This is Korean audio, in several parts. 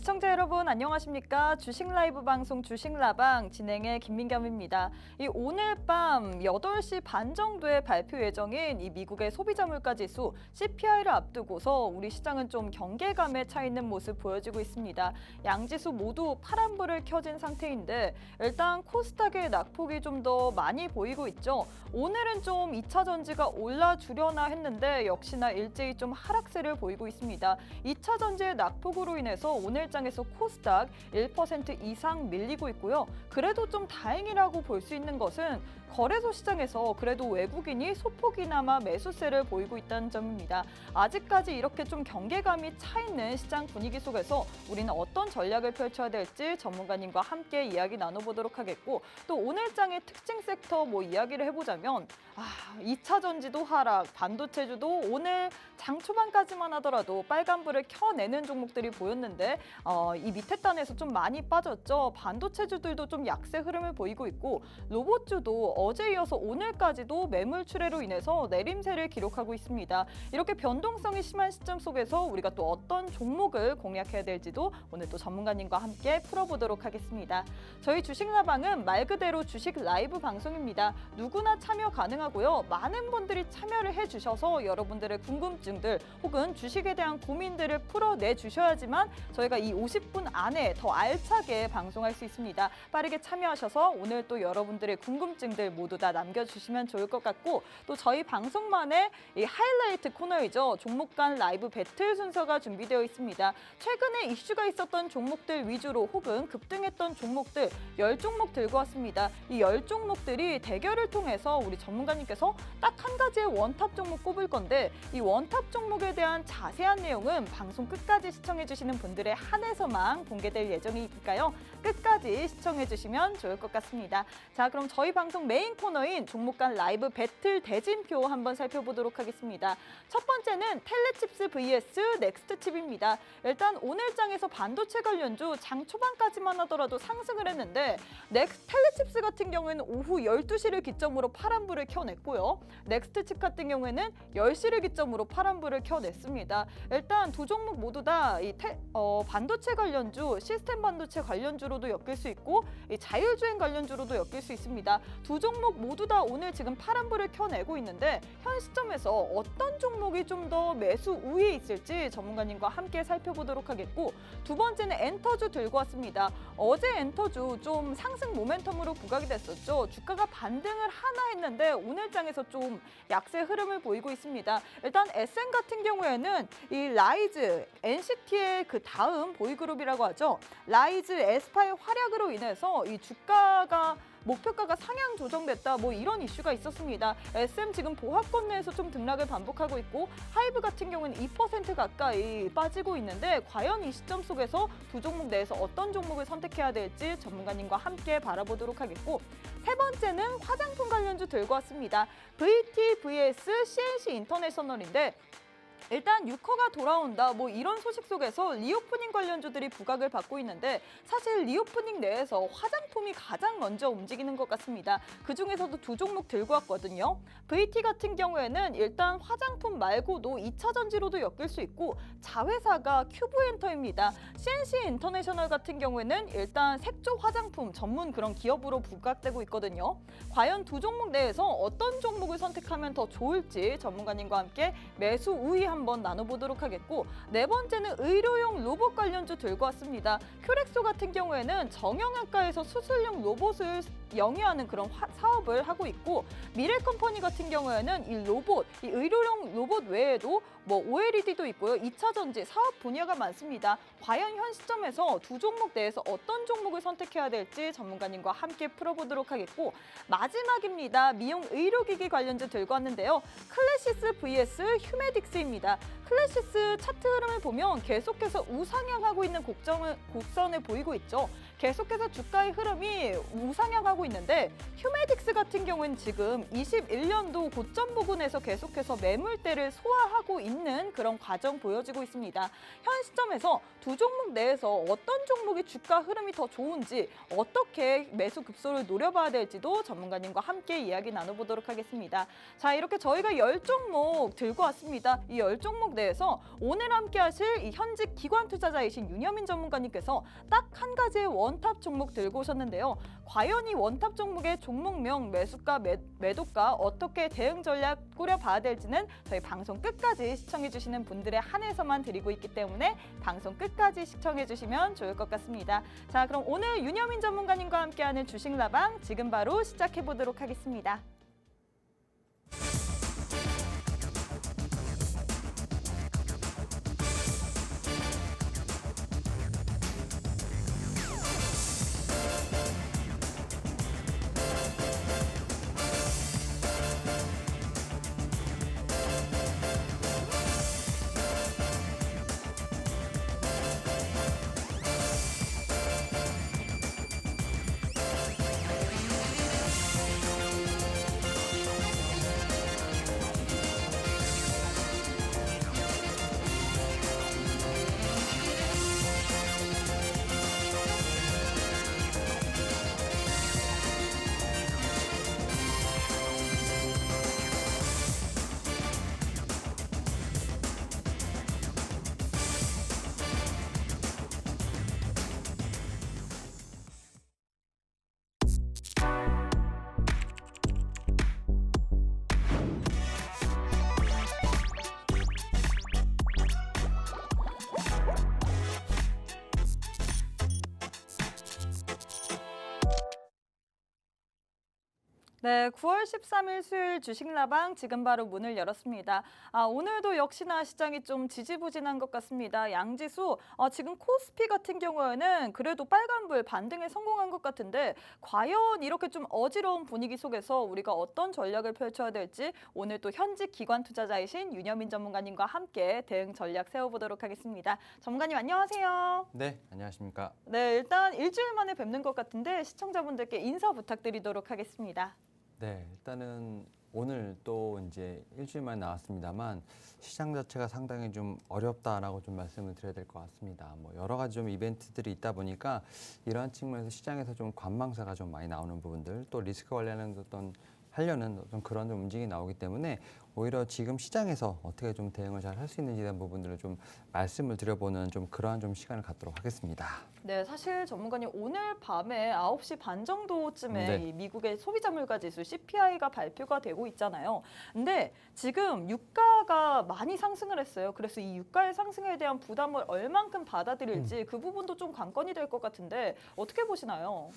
시청자 여러분 안녕하십니까? 주식 라이브 방송 주식라방 진행의 김민겸입니다. 오늘 밤 8시 반 정도에 발표 예정인 이 미국의 소비자 물가 지수 CPI를 앞두고서 우리 시장은 좀 경계감에 차 있는 모습 보여지고 있습니다. 양지수 모두 파란불을 켜진 상태인데 일단 코스닥의 낙폭이 좀 더 많이 보이고 있죠. 오늘은 좀 2차 전지가 올라주려나 했는데 역시나 일제히 좀 하락세를 보이고 있습니다. 2차 전지의 낙폭으로 인해서 오늘장에서 코스닥 1% 이상 밀리고 있고요. 그래도 좀 다행이라고 볼 수 있는 것은 거래소 시장에서 그래도 외국인이 소폭이나마 매수세를 보이고 있다는 점입니다. 아직까지 이렇게 좀 경계감이 차 있는 시장 분위기 속에서 우리는 어떤 전략을 펼쳐야 될지 전문가님과 함께 이야기 나눠보도록 하겠고, 또 오늘장의 특징 섹터 이야기를 해보자면 2차 전지도 하락, 반도체주도 오늘 장 초반까지만 하더라도 빨간불을 켜내는 종목들이 보였는데 이 밑에 단에서 좀 많이 빠졌죠. 반도체주들도 좀 약세 흐름을 보이고 있고 로봇주도 어제 이어서 오늘까지도 매물 출회로 인해서 내림세를 기록하고 있습니다. 이렇게 변동성이 심한 시점 속에서 우리가 또 어떤 종목을 공략해야 될지도 오늘 또 전문가님과 함께 풀어보도록 하겠습니다. 저희 주식라방은 말 그대로 주식 라이브 방송입니다. 누구나 참여 가능하고요. 많은 분들이 참여를 해주셔서 여러분들의 궁금증들 혹은 주식에 대한 고민들을 풀어내 주셔야지만 저희가 이 50분 안에 더 알차게 방송할 수 있습니다. 빠르게 참여하셔서 오늘 또 여러분들의 궁금증들 모두 다 남겨주시면 좋을 것 같고, 또 저희 방송만의 이 하이라이트 코너이죠. 종목 간 라이브 배틀 순서가 준비되어 있습니다. 최근에 이슈가 있었던 종목들 위주로 혹은 급등했던 종목들 10종목 들고 왔습니다. 이 10종목들이 대결을 통해서 우리 전문가님께서 딱 한 가지의 원탑 종목 꼽을 건데, 이 원탑 종목에 대한 자세한 내용은 방송 끝까지 시청해주시는 분들에 한해서만 공개될 예정이니까요. 끝까지 시청해주시면 좋을 것 같습니다. 자, 그럼 저희 방송 메인 코너인 종목 간 라이브 배틀 대진표 한번 살펴보도록 하겠습니다. 첫 번째는 텔레칩스 vs 넥스트칩입니다. 일단 오늘장에서 반도체 관련주 장 초반까지만 하더라도 상승을 했는데 텔레칩스 같은 경우에는 오후 12시를 기점으로 파란불을 켜냈고요. 넥스트칩 같은 경우에는 10시를 기점으로 파란불을 켜냈습니다. 일단 두 종목 모두 다 반도체 관련주, 시스템 반도체 관련주로도 엮일 수 있고 이 자율주행 관련주로도 엮일 수 있습니다. 두 종목 모두 다 오늘 지금 파란불을 켜내고 있는데 현 시점에서 어떤 종목이 좀 더 매수 우위에 있을지 전문가님과 함께 살펴보도록 하겠고, 두 번째는 엔터주 들고 왔습니다. 어제 엔터주 좀 상승 모멘텀으로 부각이 됐었죠. 주가가 반등을 하나 했는데 오늘장에서 좀 약세 흐름을 보이고 있습니다. 일단 SM 같은 경우에는 이 라이즈, NCT의 그 다음 보이그룹이라고 하죠. 라이즈, 에스파의 활약으로 인해서 이 주가가 목표가가 상향 조정됐다 이런 이슈가 있었습니다. SM 지금 보합권 내에서 좀 등락을 반복하고 있고 하이브 같은 경우는 2% 가까이 빠지고 있는데 과연 이 시점 속에서 두 종목 내에서 어떤 종목을 선택해야 될지 전문가님과 함께 바라보도록 하겠고, 세 번째는 화장품 관련주 들고 왔습니다. VT vs CNC 인터내셔널인데 일단 유커가 돌아온다 이런 소식 속에서 리오프닝 관련주들이 부각을 받고 있는데 사실 리오프닝 내에서 화장품이 가장 먼저 움직이는 것 같습니다. 그중에서도 두 종목 들고 왔거든요. VT 같은 경우에는 일단 화장품 말고도 2차 전지로도 엮일 수 있고 자회사가 큐브엔터입니다. CNC 인터내셔널 같은 경우에는 일단 색조 화장품 전문 그런 기업으로 부각되고 있거든요. 과연 두 종목 내에서 어떤 종목을 선택하면 더 좋을지 전문가님과 함께 매수 우위 한번 나눠보도록 하겠고, 네 번째는 의료용 로봇 관련주 들고 왔습니다. 큐렉소 같은 경우에는 정형외과에서 수술용 로봇을 영위하는 그런 사업을 하고 있고, 미래컴퍼니 같은 경우에는 이 의료용 로봇 외에도 OLED도 있고요. 2차 전지 사업 분야가 많습니다. 과연 현 시점에서 두 종목 내에서 어떤 종목을 선택해야 될지 전문가님과 함께 풀어보도록 하겠고, 마지막입니다. 미용 의료기기 관련주 들고 왔는데요. 클래시스 vs 휴메딕스입니다. 클래시스 차트 흐름을 보면 계속해서 우상향하고 있는 곡선을 보이고 있죠. 계속해서 주가의 흐름이 우상향하고 있는데 휴메딕스 같은 경우는 지금 21년도 고점 부근에서 계속해서 매물대를 소화하고 있는 그런 과정 보여지고 있습니다. 현 시점에서 두 종목 내에서 어떤 종목이 주가 흐름이 더 좋은지 어떻게 매수 급소를 노려봐야 될지도 전문가님과 함께 이야기 나눠보도록 하겠습니다. 자, 이렇게 저희가 10종목 들고 왔습니다. 이 10종목 내에서 오늘 함께 하실 이 현직 기관 투자자이신 윤여민 전문가님께서 딱 한 가지의 원탑 종목 들고 오셨는데요. 과연 이 원탑 종목의 종목명, 매수가, 매도가 어떻게 대응 전략 꾸려봐야 될지는 저희 방송 끝까지 시청해주시는 분들의 한해서만 드리고 있기 때문에 방송 끝까지 시청해주시면 좋을 것 같습니다. 자, 그럼 오늘 윤여민 전문가님과 함께하는 주식라방 지금 바로 시작해보도록 하겠습니다. 네, 9월 13일 수요일 주식라방 지금 바로 문을 열었습니다. 오늘도 역시나 시장이 좀 지지부진한 것 같습니다. 양지수, 지금 코스피 같은 경우에는 그래도 빨간불 반등에 성공한 것 같은데 과연 이렇게 좀 어지러운 분위기 속에서 우리가 어떤 전략을 펼쳐야 될지 오늘 또 현직 기관 투자자이신 윤여민 전문가님과 함께 대응 전략 세워보도록 하겠습니다. 전문가님 안녕하세요. 네, 안녕하십니까. 네, 일단 일주일 만에 뵙는 것 같은데 시청자분들께 인사 부탁드리도록 하겠습니다. 네, 일단은 오늘 또 이제 일주일만 나왔습니다만 시장 자체가 상당히 좀 어렵다라고 좀 말씀을 드려야 될 것 같습니다. 뭐 여러 가지 좀 이벤트들이 있다 보니까 이러한 측면에서 시장에서 좀 관망사가 좀 많이 나오는 부분들, 또 리스크 관리하는 하려는 좀 그런 좀 움직임이 나오기 때문에 오히려 지금 시장에서 어떻게 좀 대응을 잘 할 수 있는지에 대한 부분들을 좀 말씀을 드려보는 좀 그러한 좀 시간을 갖도록 하겠습니다. 네, 사실 전문가님 오늘 밤에 9시 반 정도쯤에 네. 이 미국의 소비자 물가 지수 CPI가 발표가 되고 있잖아요. 근데 지금 유가가 많이 상승을 했어요. 그래서 이 유가의 상승에 대한 부담을 얼만큼 받아들일지 그 부분도 좀 관건이 될 것 같은데 어떻게 보시나요?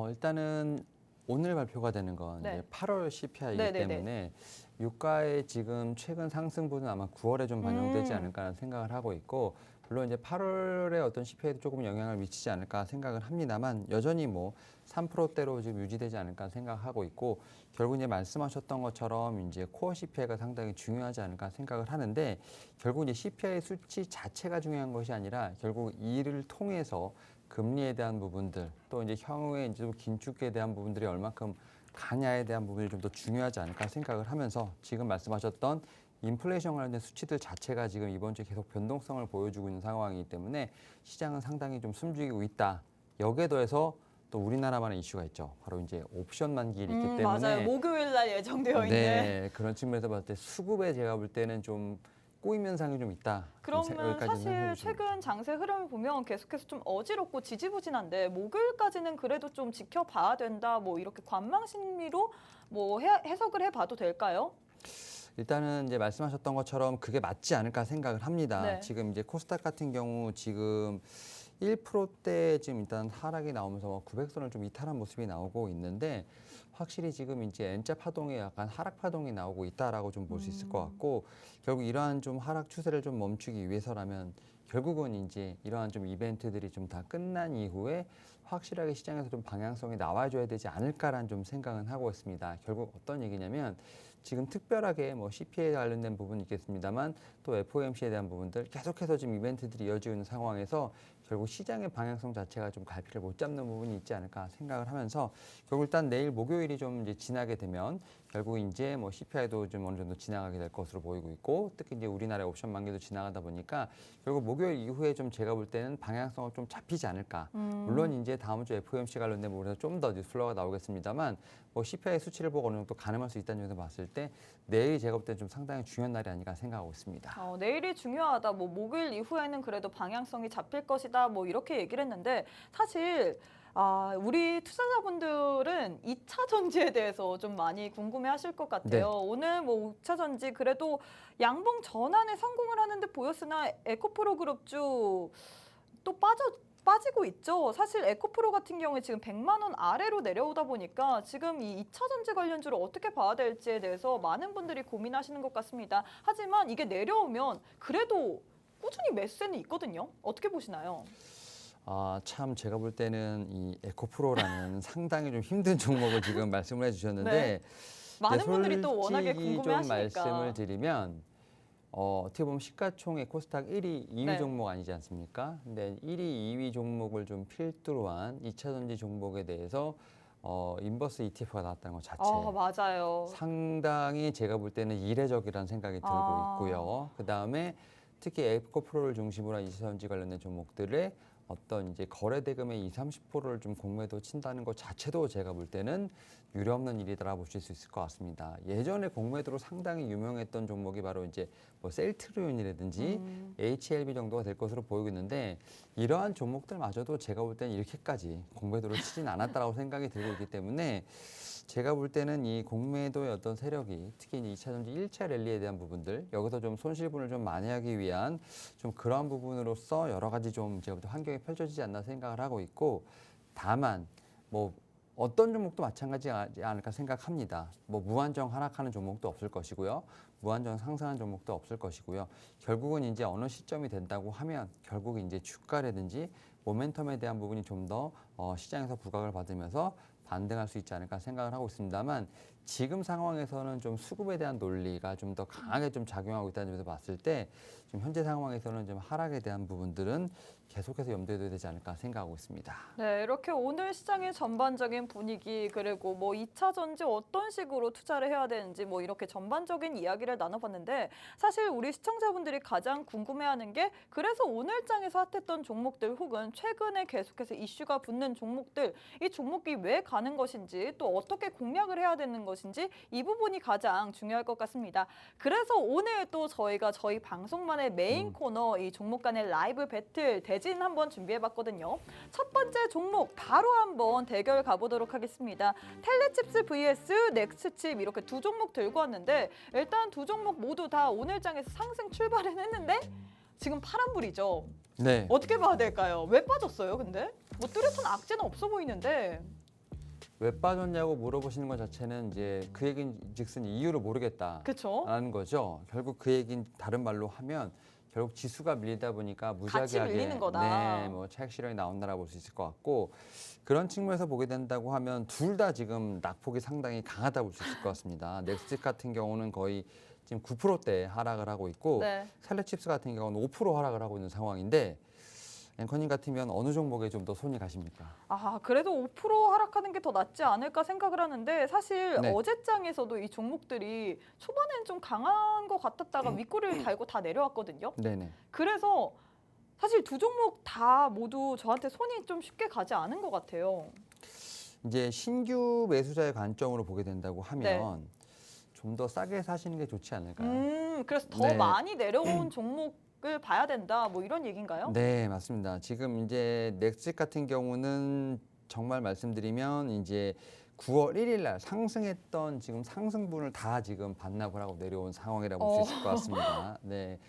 일단은 오늘 발표가 되는 건 네. 이제 8월 CPI이기 네네네. 때문에 유가의 지금 최근 상승분은 아마 9월에 좀 반영되지 않을까라는 생각을 하고 있고, 물론 이제 8월에 어떤 CPI도 조금 영향을 미치지 않을까 생각을 합니다만 여전히 뭐 3%대로 지금 유지되지 않을까 생각하고 있고, 결국 이제 말씀하셨던 것처럼 이제 코어 CPI가 상당히 중요하지 않을까 생각을 하는데, 결국 이제 CPI 수치 자체가 중요한 것이 아니라 결국 이를 통해서 금리에 대한 부분들, 또 이제 향후에 이제 좀 긴축에 대한 부분들이 얼마큼 가냐에 대한 부분이 좀 더 중요하지 않을까 생각을 하면서, 지금 말씀하셨던 인플레이션 관련된 수치들 자체가 지금 이번 주에 계속 변동성을 보여주고 있는 상황이기 때문에 시장은 상당히 좀 숨죽이고 있다. 여기에 더해서 또 우리나라만의 이슈가 있죠. 바로 이제 옵션 만기일이 있기 때문에 맞아요. 목요일 날 예정되어 있는. 네, 그런 측면에서 봤을 때 수급에 제가 볼 때는 좀 꼬임 현상이 좀 있다. 그러면 여기까지는 사실 해보시면 최근 장세 흐름을 보면 계속해서 좀 어지럽고 지지부진한데 목요일까지는 그래도 좀 지켜봐야 된다. 뭐 이렇게 관망 심리로 뭐 해석을 해봐도 될까요? 일단은 이제 말씀하셨던 것처럼 그게 맞지 않을까 생각을 합니다. 네. 지금 이제 코스닥 같은 경우 지금 1%대 지금 일단 하락이 나오면서 900선을 좀 이탈한 모습이 나오고 있는데, 확실히 지금 이제 N자 파동에 약간 하락 파동이 나오고 있다라고 좀 볼 수 있을 것 같고, 결국 이러한 좀 하락 추세를 좀 멈추기 위해서라면 결국은 이제 이러한 좀 이벤트들이 좀 다 끝난 이후에 확실하게 시장에서 좀 방향성이 나와줘야 되지 않을까라는 좀 생각은 하고 있습니다. 결국 어떤 얘기냐면 지금 특별하게 뭐 CP에 관련된 부분이 있겠습니다만 또 FOMC에 대한 부분들 계속해서 지금 이벤트들이 이어지고 있는 상황에서 결국 시장의 방향성 자체가 좀 갈피를 못 잡는 부분이 있지 않을까 생각을 하면서 결국 일단 내일 목요일이 좀 이제 지나게 되면 결국 이제 뭐 CPI도 좀 어느 정도 지나가게 될 것으로 보이고 있고 특히 이제 우리나라의 옵션 만기도 지나가다 보니까 결국 목요일 이후에 좀 제가 볼 때는 방향성을 좀 잡히지 않을까. 물론 이제 다음 주 FOMC 관련된 부분에서 좀 더 뉴스플로우가 나오겠습니다만 뭐 CPI 수치를 보고 어느 정도 가늠할 수 있다는 점에서 봤을 때 내일이 제가 볼 때는 좀 상당히 중요한 날이 아닌가 생각하고 있습니다. 내일이 중요하다. 뭐 목요일 이후에는 그래도 방향성이 잡힐 것이다. 뭐 이렇게 얘기를 했는데 사실 우리 투자자분들은 2차 전지에 대해서 좀 많이 궁금해하실 것 같아요. 네. 오늘 뭐 5차 전지 그래도 양봉 전환에 성공을 하는 듯 보였으나 에코프로 그룹주 또 빠지고 있죠. 사실 에코프로 같은 경우에 지금 100만 원 아래로 내려오다 보니까 지금 이 2차 전지 관련주를 어떻게 봐야 될지에 대해서 많은 분들이 고민하시는 것 같습니다. 하지만 이게 내려오면 그래도 꾸준히 매수세는 있거든요. 어떻게 보시나요? 참 제가 볼 때는 이 에코프로라는 상당히 좀 힘든 종목을 지금 말씀을 해주셨는데 네. 많은 분들이 또 솔직히 워낙에 좀 궁금해하시니까. 말씀을 드리면 어떻게 보면 시가총액 코스닥 1위, 2위 네. 종목 아니지 않습니까? 근데 1위, 2위 종목을 좀 필두로 한 2차 전지 종목에 대해서 인버스 ETF가 나왔다는 것 자체 맞아요. 상당히 제가 볼 때는 이례적이라는 생각이 들고 있고요. 그 다음에 특히 에코프로를 중심으로 한 2차 전지 관련된 종목들의 어떤 이제 거래 대금의 20-30%를 좀 공매도 친다는 것 자체도 제가 볼 때는 유례없는 일이라 보실 수 있을 것 같습니다. 예전에 공매도로 상당히 유명했던 종목이 바로 이제 뭐 셀트리온이라든지 HLB 정도가 될 것으로 보이고 있는데 이러한 종목들마저도 제가 볼 때는 이렇게까지 공매도를 치진 않았다라고 생각이 들고 있기 때문에 제가 볼 때는 이 공매도의 어떤 세력이 특히 이제 2차 전지 1차 랠리에 대한 부분들 여기서 좀 손실분을 좀 만회하기 위한 좀 그러한 부분으로서 여러 가지 좀 제가 볼 때 환경이 펼쳐지지 않나 생각을 하고 있고 다만 뭐 어떤 종목도 마찬가지지 않을까 생각합니다. 뭐 무한정 하락하는 종목도 없을 것이고요. 무한정 상승하는 종목도 없을 것이고요. 결국은 이제 어느 시점이 된다고 하면 결국 이제 주가라든지 모멘텀에 대한 부분이 좀 더 시장에서 부각을 받으면서 반등할 수 있지 않을까 생각을 하고 있습니다만 지금 상황에서는 좀 수급에 대한 논리가 좀 더 강하게 좀 작용하고 있다는 점에서 봤을 때 좀 현재 상황에서는 좀 하락에 대한 부분들은 계속해서 염두에 둬야 되지 않을까 생각하고 있습니다. 네, 이렇게 오늘 시장의 전반적인 분위기 그리고 뭐 2차 전지 어떤 식으로 투자를 해야 되는지 뭐 이렇게 전반적인 이야기를 나눠봤는데 사실 우리 시청자분들이 가장 궁금해하는 게 그래서 오늘 장에서 핫했던 종목들 혹은 최근에 계속해서 이슈가 붙는 종목들 이 종목이 왜 가는 것인지 또 어떻게 공략을 해야 되는 것인지 이 부분이 가장 중요할 것 같습니다. 그래서 오늘 또 저희가 저희 방송만의 메인 코너 이 종목 간의 라이브 배틀 대진 한번 준비해봤거든요. 첫 번째 종목 바로 한번 대결 가보도록 하겠습니다. 텔레칩스 vs 넥스칩 이렇게 두 종목 들고 왔는데 일단 두 종목 모두 다 오늘 장에서 상승 출발은 했는데 지금 파란불이죠. 네. 어떻게 봐야 될까요? 왜 빠졌어요, 근데? 뭐 뚜렷한 악재는 없어 보이는데. 왜 빠졌냐고 물어보시는 것 자체는 이제 그 얘기는 즉슨 이유를 모르겠다라는 그쵸? 거죠. 결국 그 얘기는 다른 말로 하면 결국 지수가 밀리다 보니까 무지하게 밀리는 거다. 네, 뭐 차익 실현이 나온다라고 볼 수 있을 것 같고 그런 측면에서 보게 된다고 하면 둘 다 지금 낙폭이 상당히 강하다 볼 수 있을 것 같습니다. 넥스트 같은 경우는 거의 지금 9%대 하락을 하고 있고 네. 텔레칩스 같은 경우는 5% 하락을 하고 있는 상황인데 앵커님 같으면 어느 종목에 좀 더 손이 가십니까? 그래도 5% 하락하는 게 더 낫지 않을까 생각을 하는데 사실 네. 어제장에서도 이 종목들이 초반엔 좀 강한 것 같았다가 윗꼬리를 달고 다 내려왔거든요. 네네. 그래서 사실 두 종목 다 모두 저한테 손이 좀 쉽게 가지 않은 것 같아요. 이제 신규 매수자의 관점으로 보게 된다고 하면 좀 더 싸게 사시는 게 좋지 않을까요? 그래서 더 네. 많이 내려온 종목을 봐야 된다 뭐 이런 얘기인가요? 네, 맞습니다. 지금 이제 넥스 같은 경우는 정말 말씀드리면 이제 9월 1일 날 상승했던 지금 상승분을 다 지금 반납을 하고 내려온 상황이라고 볼 수 있을 것 같습니다. 네.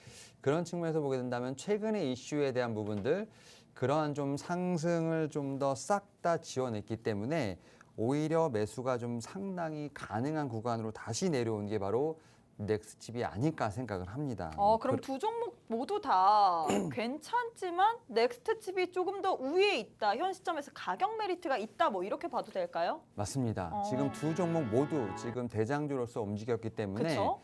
그런 측면에서 보게 된다면 최근의 이슈에 대한 부분들 그러한 좀 상승을 좀 더 싹 다 지워냈기 때문에 오히려 매수가 좀 상당히 가능한 구간으로 다시 내려온 게 바로 넥스칩이 아닐까 생각을 합니다. 그럼 두 종목 모두 다 괜찮지만 넥스트 칩이 조금 더 우위에 있다. 현 시점에서 가격 메리트가 있다. 뭐 이렇게 봐도 될까요? 맞습니다. 어. 지금 두 종목 모두 지금 대장주로서 움직였기 때문에 그렇죠.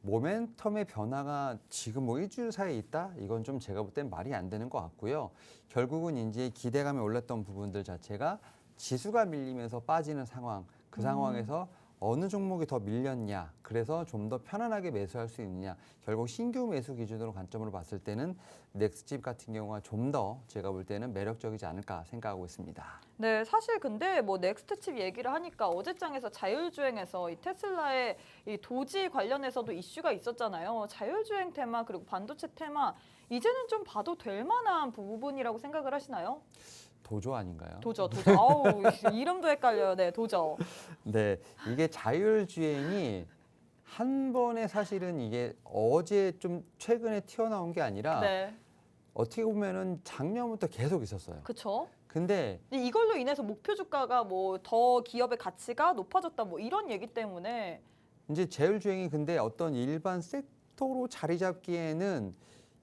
모멘텀의 변화가 지금 뭐 일주일 사이에 있다? 이건 좀 제가 볼 땐 말이 안 되는 것 같고요. 결국은 이제 기대감이 올랐던 부분들 자체가 지수가 밀리면서 빠지는 상황, 그 상황에서 어느 종목이 더 밀렸냐, 그래서 좀 더 편안하게 매수할 수 있느냐, 결국 신규 매수 기준으로 관점으로 봤을 때는 넥스집 같은 경우가 좀 더 제가 볼 때는 매력적이지 않을까 생각하고 있습니다. 네, 사실 근데 뭐 넥스트 칩 얘기를 하니까 어제장에서 자율주행에서 이 테슬라의 이 도지 관련해서도 이슈가 있었잖아요. 자율주행 테마 그리고 반도체 테마 이제는 좀 봐도 될 만한 부분이라고 생각을 하시나요? 도조 아닌가요? 도저. 아우, 이름도 헷갈려요. 네, 도저. 네, 이게 자율주행이 한 번에 사실은 이게 어제 좀 최근에 튀어나온 게 아니라 네, 어떻게 보면은 작년부터 계속 있었어요. 그렇죠. 근데 근데 이걸로 인해서 목표 주가가 뭐 더 기업의 가치가 높아졌다 뭐 이런 얘기 때문에 이제 자율주행이 근데 어떤 일반 섹터로 자리 잡기에는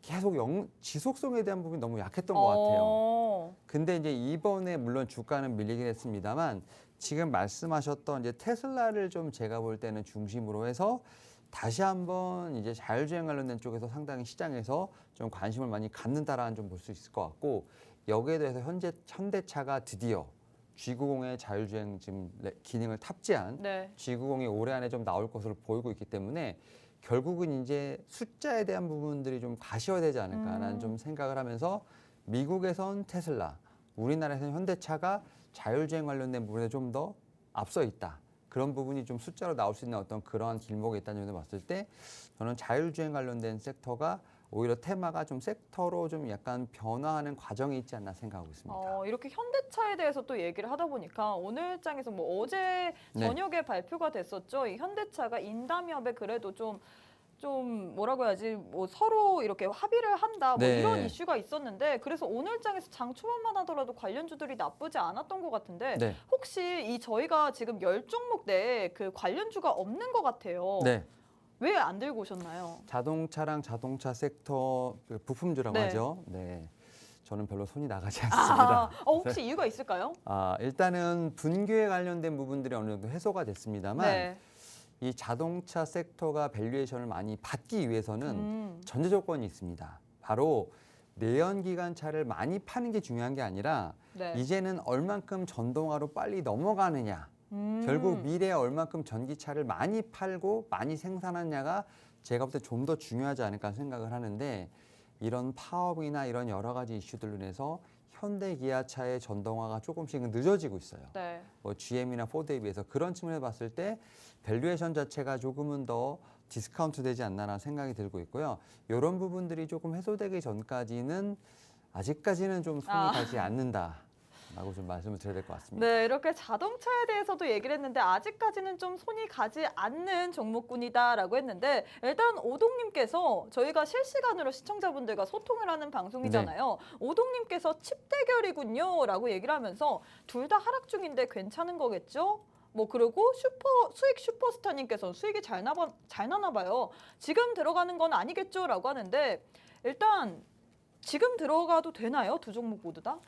계속 지속성에 대한 부분이 너무 약했던 것 같아요. 근데 이제 이번에 물론 주가는 밀리긴 했습니다만 지금 말씀하셨던 이제 테슬라를 좀 제가 볼 때는 중심으로 해서 다시 한번 이제 자율주행 관련된 쪽에서 상당히 시장에서 좀 관심을 많이 갖는다라는 좀 볼 수 있을 것 같고 여기에 대해서 현대차가 드디어 G90의 자율주행 지금 기능을 탑재한 네. G90이 올해 안에 좀 나올 것으로 보이고 있기 때문에 결국은 이제 숫자에 대한 부분들이 좀 가시화되지 않을까라는 좀 생각을 하면서 미국에선 테슬라, 우리나라에서는 현대차가 자율주행 관련된 부분에 좀 더 앞서 있다. 그런 부분이 좀 숫자로 나올 수 있는 어떤 그러한 길목에 있다는 점을 봤을 때 저는 자율주행 관련된 섹터가 오히려 테마가 좀 섹터로 좀 약간 변화하는 과정이 있지 않나 생각하고 있습니다. 이렇게 현대차에 대해서 또 얘기를 하다 보니까 오늘 장에서 뭐 어제 네. 저녁에 발표가 됐었죠. 이 현대차가 인담협에 그래도 좀 뭐라고 해야지 뭐 서로 이렇게 합의를 한다 뭐 네. 이런 이슈가 있었는데 그래서 오늘 장에서 장 초반만 하더라도 관련주들이 나쁘지 않았던 것 같은데 네. 혹시 이 저희가 지금 10종목 내에 그 관련주가 없는 것 같아요. 네. 왜 안 들고 오셨나요? 자동차랑 자동차 섹터 그 부품주라고 네. 하죠. 네. 저는 별로 손이 나가지 않습니다. 혹시 이유가 있을까요? 일단은 분규에 관련된 부분들이 어느 정도 해소가 됐습니다만 네. 이 자동차 섹터가 밸류에이션을 많이 받기 위해서는 전제 조건이 있습니다. 바로 내연기관차를 많이 파는 게 중요한 게 아니라 네. 이제는 얼만큼 전동화로 빨리 넘어가느냐. 결국 미래에 얼만큼 전기차를 많이 팔고 많이 생산하느냐가 제가 볼 때 좀 더 중요하지 않을까 생각을 하는데 이런 파업이나 이런 여러 가지 이슈들로 인해서 현대 기아차의 전동화가 조금씩은 늦어지고 있어요. 네. 뭐 GM이나 포드에 비해서 그런 측면에서 봤을 때 밸류에이션 자체가 조금은 더 디스카운트 되지 않나라는 생각이 들고 있고요. 이런 부분들이 조금 해소되기 전까지는 아직까지는 좀 손이 가지 않는다라고 좀 말씀을 드려야 될 것 같습니다. 네, 이렇게 자동차에 대해서도 얘기를 했는데 아직까지는 좀 손이 가지 않는 종목군이다라고 했는데 일단 오동님께서 저희가 실시간으로 시청자분들과 소통을 하는 방송이잖아요. 오동님께서 칩 대결이군요라고 얘기를 하면서 둘 다 하락 중인데 괜찮은 거겠죠? 뭐 그리고 수익 슈퍼스타님께서 수익이 잘 나나 봐요. 지금 들어가는 건 아니겠죠라고 하는데 일단 지금 들어가도 되나요? 두 종목 모두 다?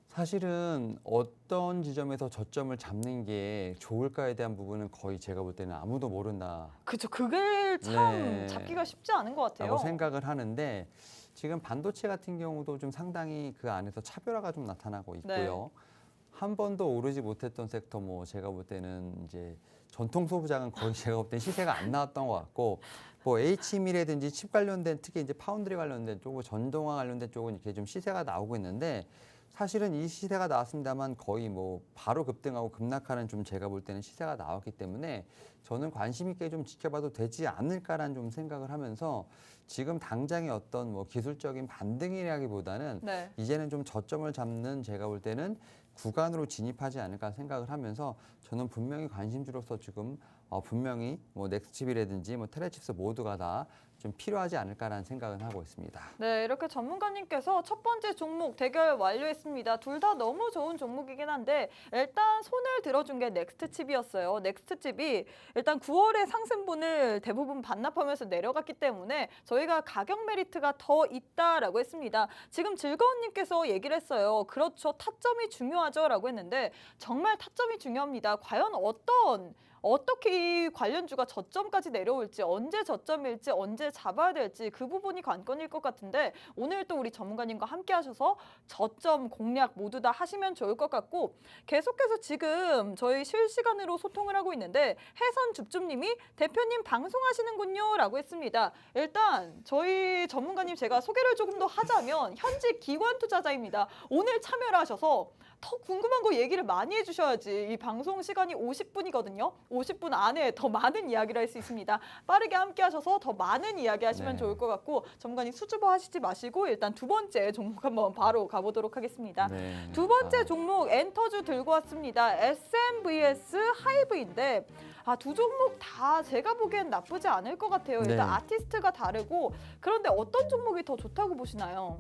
사실은 어떤 지점에서 저점을 잡는 게 좋을까에 대한 부분은 거의 제가 볼 때는 아무도 모른다. 그죠. 그걸 참 네. 잡기가 쉽지 않은 것 같아요. 라고 생각을 하는데 지금 반도체 같은 경우도 좀 상당히 그 안에서 차별화가 좀 나타나고 있고요. 한 번도 오르지 못했던 섹터 뭐 제가 볼 때는 이제 전통 소부장은 거의 제가 볼 때 시세가 안 나왔던 것 같고 뭐 H밀이라든지 칩 관련된 특히 이제 파운드리 관련된 쪽, 전동화 관련된 쪽은 이렇게 좀 시세가 나오고 있는데 사실은 이 시세가 나왔습니다만 거의 뭐 바로 급등하고 급락하는 좀 제가 볼 때는 시세가 나왔기 때문에 저는 관심 있게 좀 지켜봐도 되지 않을까라는 좀 생각을 하면서 지금 당장의 어떤 뭐 기술적인 반등이라기보다는 네. 이제는 좀 저점을 잡는 제가 볼 때는 구간으로 진입하지 않을까 생각을 하면서 저는 분명히 관심주로서 지금 분명히 뭐 넥스칩이라든지 뭐 테레칩스 모두가 다 좀 필요하지 않을까라는 생각은 하고 있습니다. 네, 이렇게 전문가님께서 첫 번째 종목 대결 완료했습니다. 둘 다 너무 좋은 종목이긴 한데 일단 손을 들어준 게 넥스트칩이었어요. 넥스트칩이 일단 9월에 상승분을 대부분 반납하면서 내려갔기 때문에 저희가 가격 메리트가 더 있다라고 했습니다. 지금 즐거운님께서 얘기를 했어요. 그렇죠. 타점이 중요하죠 라고 했는데 정말 타점이 중요합니다. 과연 어떻게 이 관련주가 저점까지 내려올지, 언제 저점일지, 언제 잡아야 될지 그 부분이 관건일 것 같은데 오늘 또 우리 전문가님과 함께 하셔서 저점 공략 모두 다 하시면 좋을 것 같고 계속해서 지금 저희 실시간으로 소통을 하고 있는데 해선줍줍님이 대표님 방송하시는군요 라고 했습니다. 일단 저희 전문가님 제가 소개를 조금 더 하자면 현직 기관 투자자입니다. 오늘 참여를 하셔서 더 궁금한 거 얘기를 많이 해주셔야지. 이 방송 시간이 50분이거든요. 50분 안에 더 많은 이야기를 할 수 있습니다. 빠르게 함께 하셔서 더 많은 이야기 하시면 네. 좋을 것 같고 전문가님 수줍어 하시지 마시고 일단 두 번째 종목 한번 바로 가보도록 하겠습니다. 네. 두 번째 종목 엔터주 들고 왔습니다. SM vs 하이브인데 두 종목 다 제가 보기엔 나쁘지 않을 것 같아요. 일단 네. 아티스트가 다르고 그런데 어떤 종목이 더 좋다고 보시나요?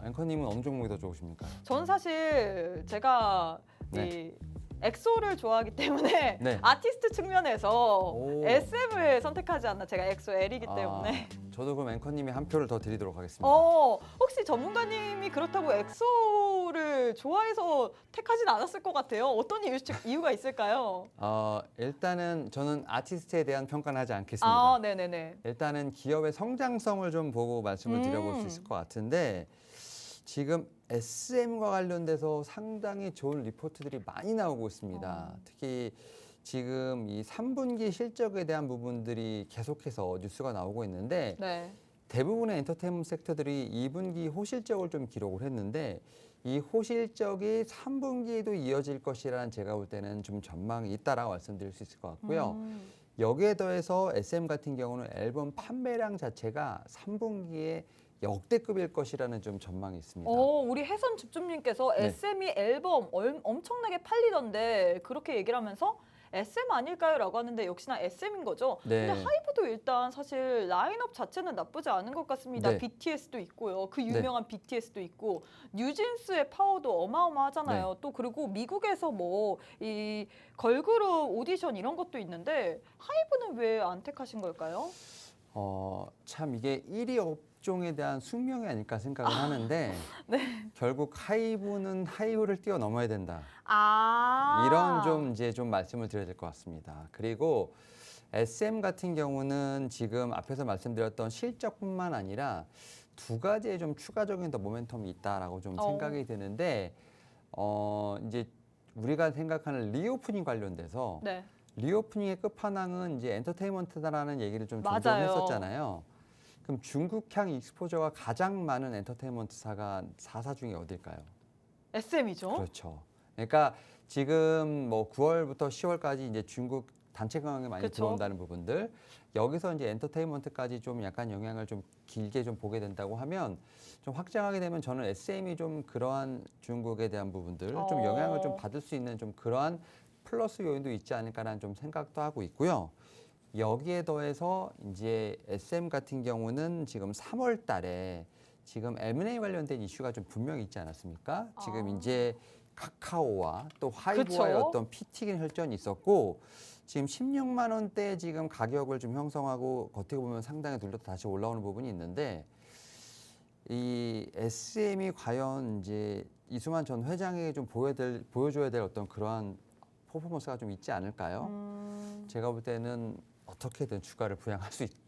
앵커님은 어느 종목이 더 좋으십니까? 전 사실 제가 네. 이 엑소를 좋아하기 때문에 네. 아티스트 측면에서 오. SM을 선택하지 않나. 제가 엑소 L이기 때문에. 저도 그럼 앵커님이 한 표를 더 드리도록 하겠습니다. 혹시 전문가님이 그렇다고 엑소를 좋아해서 택하진 않았을 것 같아요. 어떤 이유가 있을까요? 일단은 저는 아티스트에 대한 평가는 하지 않겠습니다. 네네네. 일단은 기업의 성장성을 좀 보고 말씀을 드려볼 수 있을 것 같은데 지금 SM과 관련돼서 상당히 좋은 리포트들이 많이 나오고 있습니다. 특히 지금 이 3분기 실적에 대한 부분들이 계속해서 뉴스가 나오고 있는데 네. 대부분의 엔터테인먼트 섹터들이 2분기 호실적을 좀 기록을 했는데 이 호실적이 3분기에도 이어질 것이라는 제가 볼 때는 좀 전망이 있다라고 말씀드릴 수 있을 것 같고요. 여기에 더해서 SM 같은 경우는 앨범 판매량 자체가 3분기에 역대급일 것이라는 좀 전망이 있습니다. 우리 해선 집주님께서 네. SM이 앨범 엄청나게 팔리던데 그렇게 얘기를 하면서 SM 아닐까요? 라고 하는데 역시나 SM인 거죠. 네. 근데 하이브도 일단 사실 라인업 자체는 나쁘지 않은 것 같습니다. 네. BTS도 있고요. 그 유명한 BTS도 있고 뉴진스의 파워도 어마어마하잖아요. 네. 또 그리고 미국에서 뭐 이 걸그룹 오디션 이런 것도 있는데 하이브는 왜 안 택하신 걸까요? 참 이게 1위 업종에 대한 숙명이 아닐까 생각을 하는데 네. 결국 하이브는 하이브를 뛰어넘어야 된다. 아. 이런 좀 이제 좀 말씀을 드려야 될 것 같습니다. 그리고 SM 같은 경우는 지금 앞에서 말씀드렸던 실적뿐만 아니라 두 가지의 좀 추가적인 더 모멘텀이 있다라고 좀 생각이 드는데 이제 우리가 생각하는 리오프닝 관련돼서 네. 리오프닝의 끝판왕은 이제 엔터테인먼트다라는 얘기를 좀 종종 맞아요. 했었잖아요. 그럼 중국향 익스포저가 가장 많은 엔터테인먼트사가 4사 중에 어딜까요? SM이죠. 그렇죠. 그러니까 지금 뭐 9월부터 10월까지 이제 중국 단체 관광이 많이 그쵸. 들어온다는 부분들 여기서 이제 엔터테인먼트까지 좀 약간 영향을 좀 길게 좀 보게 된다고 하면 좀 확장하게 되면 저는 SM이 좀 그러한 중국에 대한 부분들 좀 영향을 좀 받을 수 있는 좀 그러한 플러스 요인도 있지 않을까라는 좀 생각도 하고 있고요. 여기에 더해서 이제 SM 같은 경우는 지금 3월 달에 지금 M&A 관련된 이슈가 좀 분명히 있지 않았습니까? 지금 이제 카카오와 또 하이브와의 그쵸. 어떤 피 튀긴 혈전이 있었고 지금 16만 원대 지금 가격을 좀 형성하고 겉에 보면 상당히 눌려서 다시 올라오는 부분이 있는데 이 SM이 과연 이제 이수만 전 회장에게 좀 보여줘야 될 어떤 그러한 퍼포먼스가 좀 있지 않을까요? 제가 볼 때는 어떻게든 주가를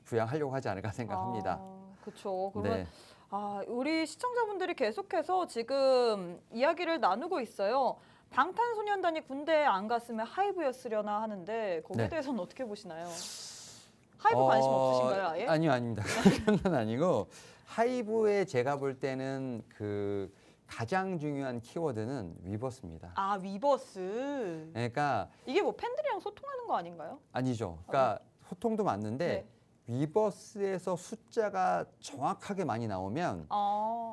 부양하려고 하지 않을까 생각합니다. 그렇죠. 그러면 네. 우리 시청자분들이 계속해서 지금 이야기를 나누고 있어요. 방탄소년단이 군대에 안 갔으면 하이브였으려나 하는데 거기에 네. 대해서는 어떻게 보시나요? 하이브 관심 없으신가요, 아예? 아니요, 아닙니다. 그런 건 아니고 하이브에 제가 볼 때는 그 가장 중요한 키워드는 위버스입니다. 위버스. 그러니까 이게 뭐 팬들이랑 소통하는 거 아닌가요? 아니죠. 그러니까 소통도 맞는데 네. 위버스에서 숫자가 정확하게 많이 나오면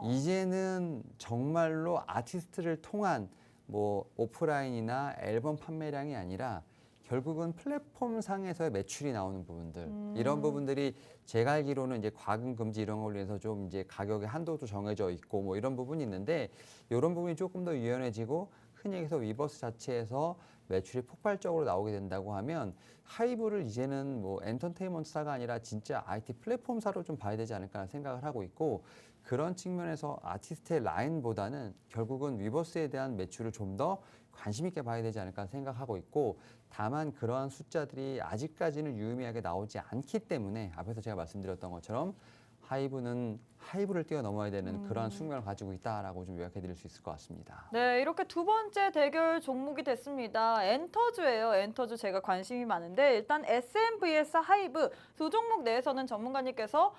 이제는 정말로 아티스트를 통한 뭐 오프라인이나 앨범 판매량이 아니라 결국은 플랫폼 상에서의 매출이 나오는 부분들 이런 부분들이 제가 알기로는 이제 과금 금지 이런 걸로 해서 좀 이제 가격의 한도도 정해져 있고 뭐 이런 부분이 있는데 이런 부분이 조금 더 유연해지고 흔히 얘기해서 위버스 자체에서 매출이 폭발적으로 나오게 된다고 하면 하이브를 이제는 뭐 엔터테인먼트사가 아니라 진짜 IT 플랫폼사로 좀 봐야 되지 않을까 생각을 하고 있고 그런 측면에서 아티스트의 라인보다는 결국은 위버스에 대한 매출을 좀 더 관심 있게 봐야 되지 않을까 생각하고 있고 다만 그러한 숫자들이 아직까지는 유의미하게 나오지 않기 때문에 앞에서 제가 말씀드렸던 것처럼 하이브는 하이브를 뛰어넘어야 되는 그러한 숙명을 가지고 있다라고 좀 요약해 드릴 수 있을 것 같습니다. 네, 이렇게 두 번째 대결 종목이 됐습니다. 엔터주예요. 엔터주 제가 관심이 많은데 일단 SM vs 하이브 두 종목 내에서는 전문가님께서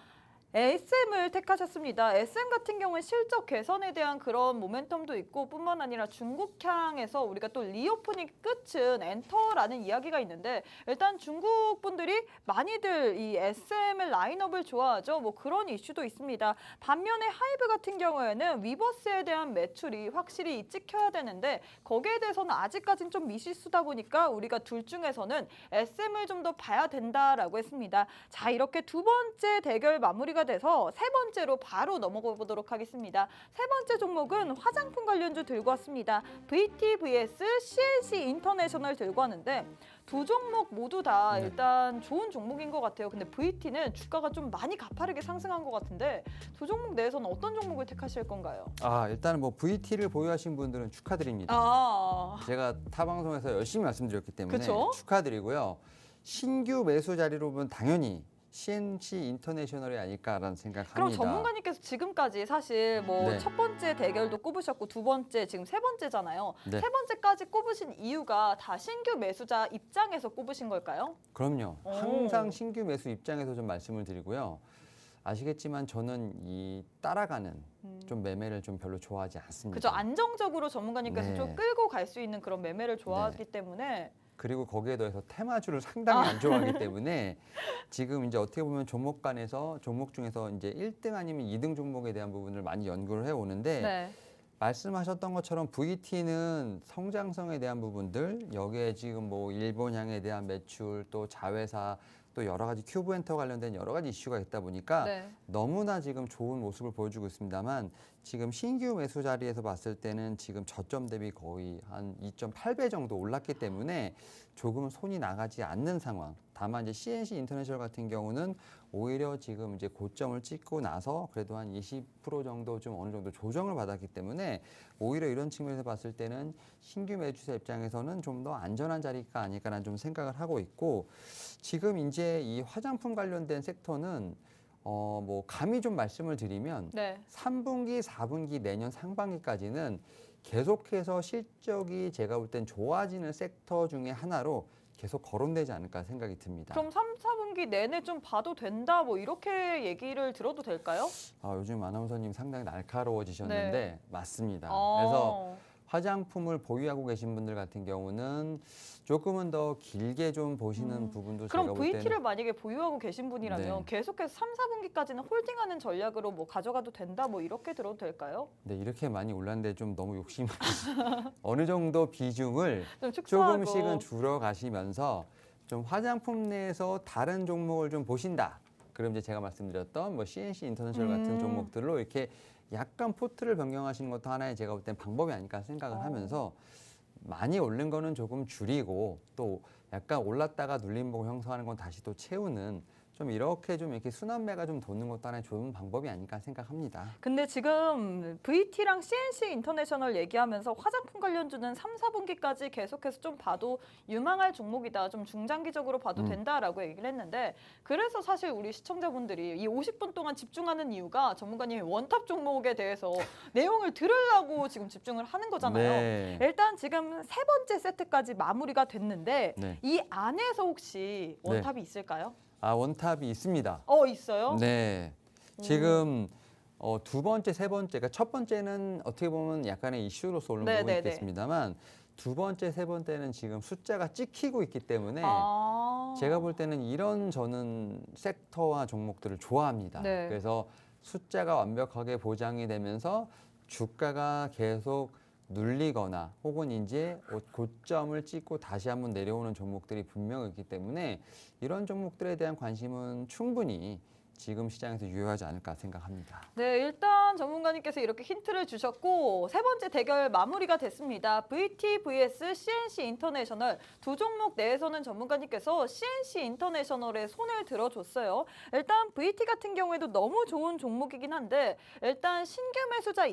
SM을 택하셨습니다. SM 같은 경우는 실적 개선에 대한 그런 모멘텀도 있고 뿐만 아니라 중국향에서 우리가 또 리오프닝 끝은 엔터라는 이야기가 있는데 일단 중국 분들이 많이들 이 SM의 라인업을 좋아하죠. 뭐 그런 이슈도 있습니다. 반면에 하이브 같은 경우에는 위버스에 대한 매출이 확실히 찍혀야 되는데 거기에 대해서는 아직까지는 좀 미실수다 보니까 우리가 둘 중에서는 SM을 좀 더 봐야 된다라고 했습니다. 자, 이렇게 두 번째 대결 마무리가 돼서 세 번째로 바로 넘어가 보도록 하겠습니다. 세 번째 종목은 화장품 관련주 들고 왔습니다. VT vs CNC 인터내셔널 들고 왔는데 두 종목 모두 다 일단 좋은 종목인 것 같아요. 근데 VT는 주가가 좀 많이 가파르게 상승한 것 같은데 두 종목 내에서는 어떤 종목을 택하실 건가요? 일단은 뭐 VT를 보유하신 분들은 축하드립니다. 제가 타 방송에서 열심히 말씀드렸기 때문에 그쵸? 축하드리고요. 신규 매수 자리로 보면 당연히 CNC 인터내셔널이 아닐까라는 생각합니다. 그럼 전문가님께서 지금까지 사실 뭐 네. 첫 번째 대결도 꼽으셨고 두 번째 지금 세 번째잖아요. 네. 세 번째까지 꼽으신 이유가 다 신규 매수자 입장에서 꼽으신 걸까요? 그럼요. 오. 항상 신규 매수 입장에서 좀 말씀을 드리고요. 아시겠지만 저는 이 따라가는 좀 매매를 좀 별로 좋아하지 않습니다. 그죠. 안정적으로 전문가님께서 네. 좀 끌고 갈 수 있는 그런 매매를 좋아하기 때문에 그리고 거기에 더해서 테마주를 상당히 안 좋아하기 때문에 지금 이제 어떻게 보면 종목 간에서 종목 중에서 이제 1등 아니면 2등 종목에 대한 부분을 많이 연구를 해 오는데 네. 말씀하셨던 것처럼 VT는 성장성에 대한 부분들 여기에 지금 뭐 일본향에 대한 매출 또 자회사 또 여러 가지 큐브엔터 관련된 여러 가지 이슈가 있다 보니까 네. 너무나 지금 좋은 모습을 보여주고 있습니다만 지금 신규 매수 자리에서 봤을 때는 지금 저점 대비 거의 한 2.8배 정도 올랐기 때문에 조금은 손이 나가지 않는 상황. 다만 이제 CNC 인터내셔널 같은 경우는 오히려 지금 이제 고점을 찍고 나서 그래도 한 20% 정도 좀 어느 정도 조정을 받았기 때문에 오히려 이런 측면에서 봤을 때는 신규 매수자 입장에서는 좀 더 안전한 자리가 아닐까라는 좀 생각을 하고 있고 지금 이제 이 화장품 관련된 섹터는 뭐 감히 좀 말씀을 드리면 네. 3분기, 4분기 내년 상반기까지는 계속해서 실적이 제가 볼 땐 좋아지는 섹터 중에 하나로 계속 거론되지 않을까 생각이 듭니다. 그럼 3, 4분기 내내 좀 봐도 된다 뭐 이렇게 얘기를 들어도 될까요? 요즘 아나운서님 상당히 날카로워지셨는데 네. 맞습니다. 어. 그래서 화장품을 보유하고 계신 분들 같은 경우는 조금은 더 길게 좀 보시는 부분도 제가 그럼 볼 때는 VT를 만약에 보유하고 계신 분이라면 네. 계속해서 3, 4분기까지는 홀딩하는 전략으로 뭐 가져가도 된다 뭐 이렇게 들어도 될까요? 네, 이렇게 많이 올랐는데 좀 너무 욕심이 어느 정도 비중을 좀 축소하고. 조금씩은 줄여가시면서 좀 화장품 내에서 다른 종목을 좀 보신다. 그럼 이제 제가 말씀드렸던 뭐 CNC 인터내셔널 같은 종목들로 이렇게 약간 포트를 변경하시는 것도 하나의 제가 볼 땐 방법이 아닐까 생각을 하면서 많이 오른 거는 조금 줄이고 또 약간 올랐다가 눌림목 형성하는 건 다시 또 채우는 좀 이렇게 순환매가 좀 도는 것도 하나의 좋은 방법이 아닐까 생각합니다. 근데 지금 VT랑 CNC 인터내셔널 얘기하면서 화장품 관련주는 3, 4분기까지 계속해서 좀 봐도 유망할 종목이다. 좀 중장기적으로 봐도 된다라고 얘기를 했는데 그래서 사실 우리 시청자분들이 이 50분 동안 집중하는 이유가 전문가님이 원탑 종목에 대해서 내용을 들으려고 지금 집중을 하는 거잖아요. 네. 일단 지금 세 번째 세트까지 마무리가 됐는데 네. 이 안에서 혹시 원탑이 있을까요? 원탑이 있습니다. 있어요? 네. 지금 두 번째, 세 번째, 그러니까 첫 번째는 어떻게 보면 약간의 이슈로서 오른 부분이 네네네. 있겠습니다만 두 번째, 세 번째는 지금 숫자가 찍히고 있기 때문에 제가 볼 때는 이런 저는 섹터와 종목들을 좋아합니다. 네. 그래서 숫자가 완벽하게 보장이 되면서 주가가 계속 눌리거나 혹은 이제 고점을 찍고 다시 한번 내려오는 종목들이 분명히 있기 때문에 이런 종목들에 대한 관심은 충분히 지금 시장에서 유효하지 않을까 생각합니다. 네, 일단 전문가님께서 이렇게 힌트를 주셨고 세 번째 대결 마무리가 됐습니다. VT vs CNC 인터내셔널 두 종목 내에서는 전문가님께서 CNC 인터내셔널에 손을 들어줬어요. 일단 VT 같은 경우에도 너무 좋은 종목이긴 한데 일단 신규 매수자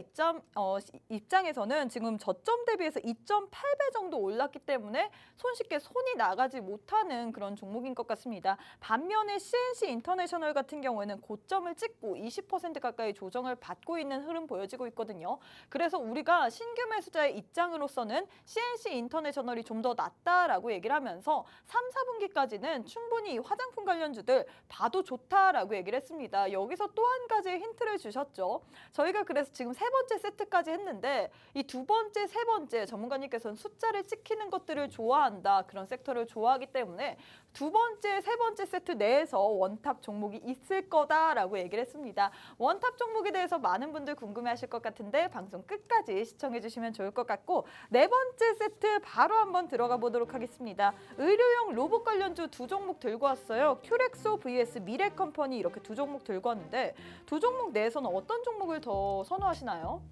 입장에서는 지금 저점 대비해서 2.8배 정도 올랐기 때문에 손쉽게 손이 나가지 못하는 그런 종목인 것 같습니다. 반면에 CNC 인터내셔널 같은 경우에는 고점을 찍고 20% 가까이 조정을 받고 있는 흐름 보여지고 있거든요. 그래서 우리가 신규 매수자의 입장으로서는 CNC 인터내셔널이 좀 더 낫다라고 얘기를 하면서 3, 4분기까지는 충분히 화장품 관련주들 봐도 좋다라고 얘기를 했습니다. 여기서 또 한 가지 힌트를 주셨죠. 저희가 그래서 지금 세 번째 세트까지 했는데 이 두 번째, 세 번째 전문가님께서는 숫자를 찍히는 것들을 좋아한다. 그런 섹터를 좋아하기 때문에 두 번째, 세 번째 세트 내에서 원탑 종목이 있을 거다라고 얘기를 했습니다. 원탑 종목에 대해서 많은 분들 궁금해하실 것 같은데 방송 끝까지 시청해 주시면 좋을 것 같고 네 번째 세트 바로 한번 들어가 보도록 하겠습니다. 의료용 로봇 관련주 두 종목 들고 왔어요. 큐렉소 vs 미래컴퍼니 이렇게 두 종목 들고 왔는데 두 종목 내에서는 어떤 종목을 더 선호하시나요?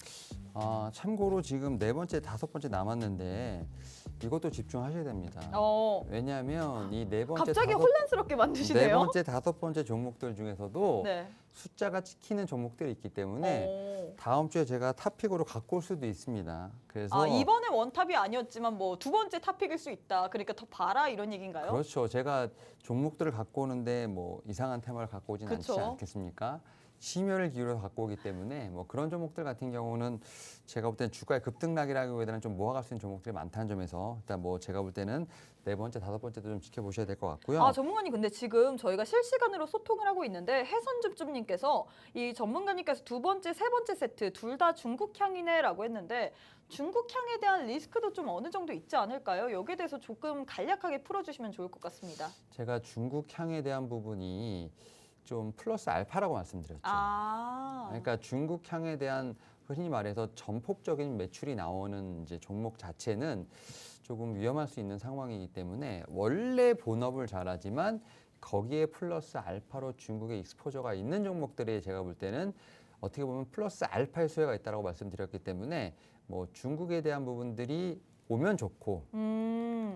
참고로 지금 네 번째, 다섯 번째 남았는데 이것도 집중하셔야 됩니다. 왜냐하면 이 네 번째, 갑자기 혼란스럽게 만드시네요. 네 번째, 다섯 번째 종목들 중에서도 네. 숫자가 찍히는 종목들이 있기 때문에 다음 주에 제가 탑픽으로 갖고 올 수도 있습니다. 그래서 이번에 원탑이 아니었지만 뭐 두 번째 탑픽일 수 있다. 그러니까 더 봐라 이런 얘기인가요? 그렇죠. 제가 종목들을 갖고 오는데 뭐 이상한 테마를 갖고 오진 그쵸. 않지 않겠습니까? 심혈을 기울여서 갖고 오기 때문에 뭐 그런 종목들 같은 경우는 제가 볼 때는 주가의 급등락이라기보다는 좀 모아갈 수 있는 종목들이 많다는 점에서 일단 뭐 제가 볼 때는 네 번째, 다섯 번째도 좀 지켜보셔야 될 것 같고요. 전문가님 근데 지금 저희가 실시간으로 소통을 하고 있는데 해선줍줍님께서 이 전문가님께서 두 번째, 세 번째 세트 둘 다 중국향이네라고 했는데 중국향에 대한 리스크도 좀 어느 정도 있지 않을까요? 여기에 대해서 조금 간략하게 풀어주시면 좋을 것 같습니다. 제가 중국향에 대한 부분이 좀 플러스 알파라고 말씀드렸죠. 그러니까 중국향에 대한 흔히 말해서 전폭적인 매출이 나오는 이제 종목 자체는 조금 위험할 수 있는 상황이기 때문에 원래 본업을 잘하지만 거기에 플러스 알파로 중국의 익스포저가 있는 종목들이 제가 볼 때는 어떻게 보면 플러스 알파의 수혜가 있다고 말씀드렸기 때문에 뭐 중국에 대한 부분들이 오면 좋고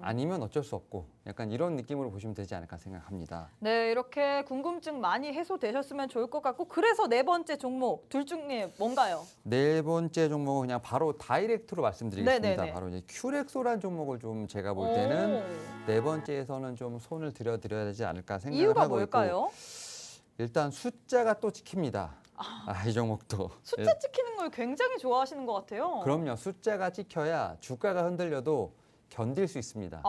아니면 어쩔 수 없고 약간 이런 느낌으로 보시면 되지 않을까 생각합니다. 네, 이렇게 궁금증 많이 해소되셨으면 좋을 것 같고 그래서 네 번째 종목 둘 중에 뭔가요? 네 번째 종목은 그냥 바로 다이렉트로 말씀드리겠습니다. 네네네. 바로 이제 큐렉소라는 종목을 좀 제가 볼 때는 네 번째에서는 좀 손을 들여드려야 되지 않을까 생각을 이유가 하고 뭘까요? 있고 일단 숫자가 또 찍힙니다. 이 종목도. 숫자 찍히는 걸 굉장히 좋아하시는 것 같아요. 그럼요. 숫자가 찍혀야 주가가 흔들려도 견딜 수 있습니다.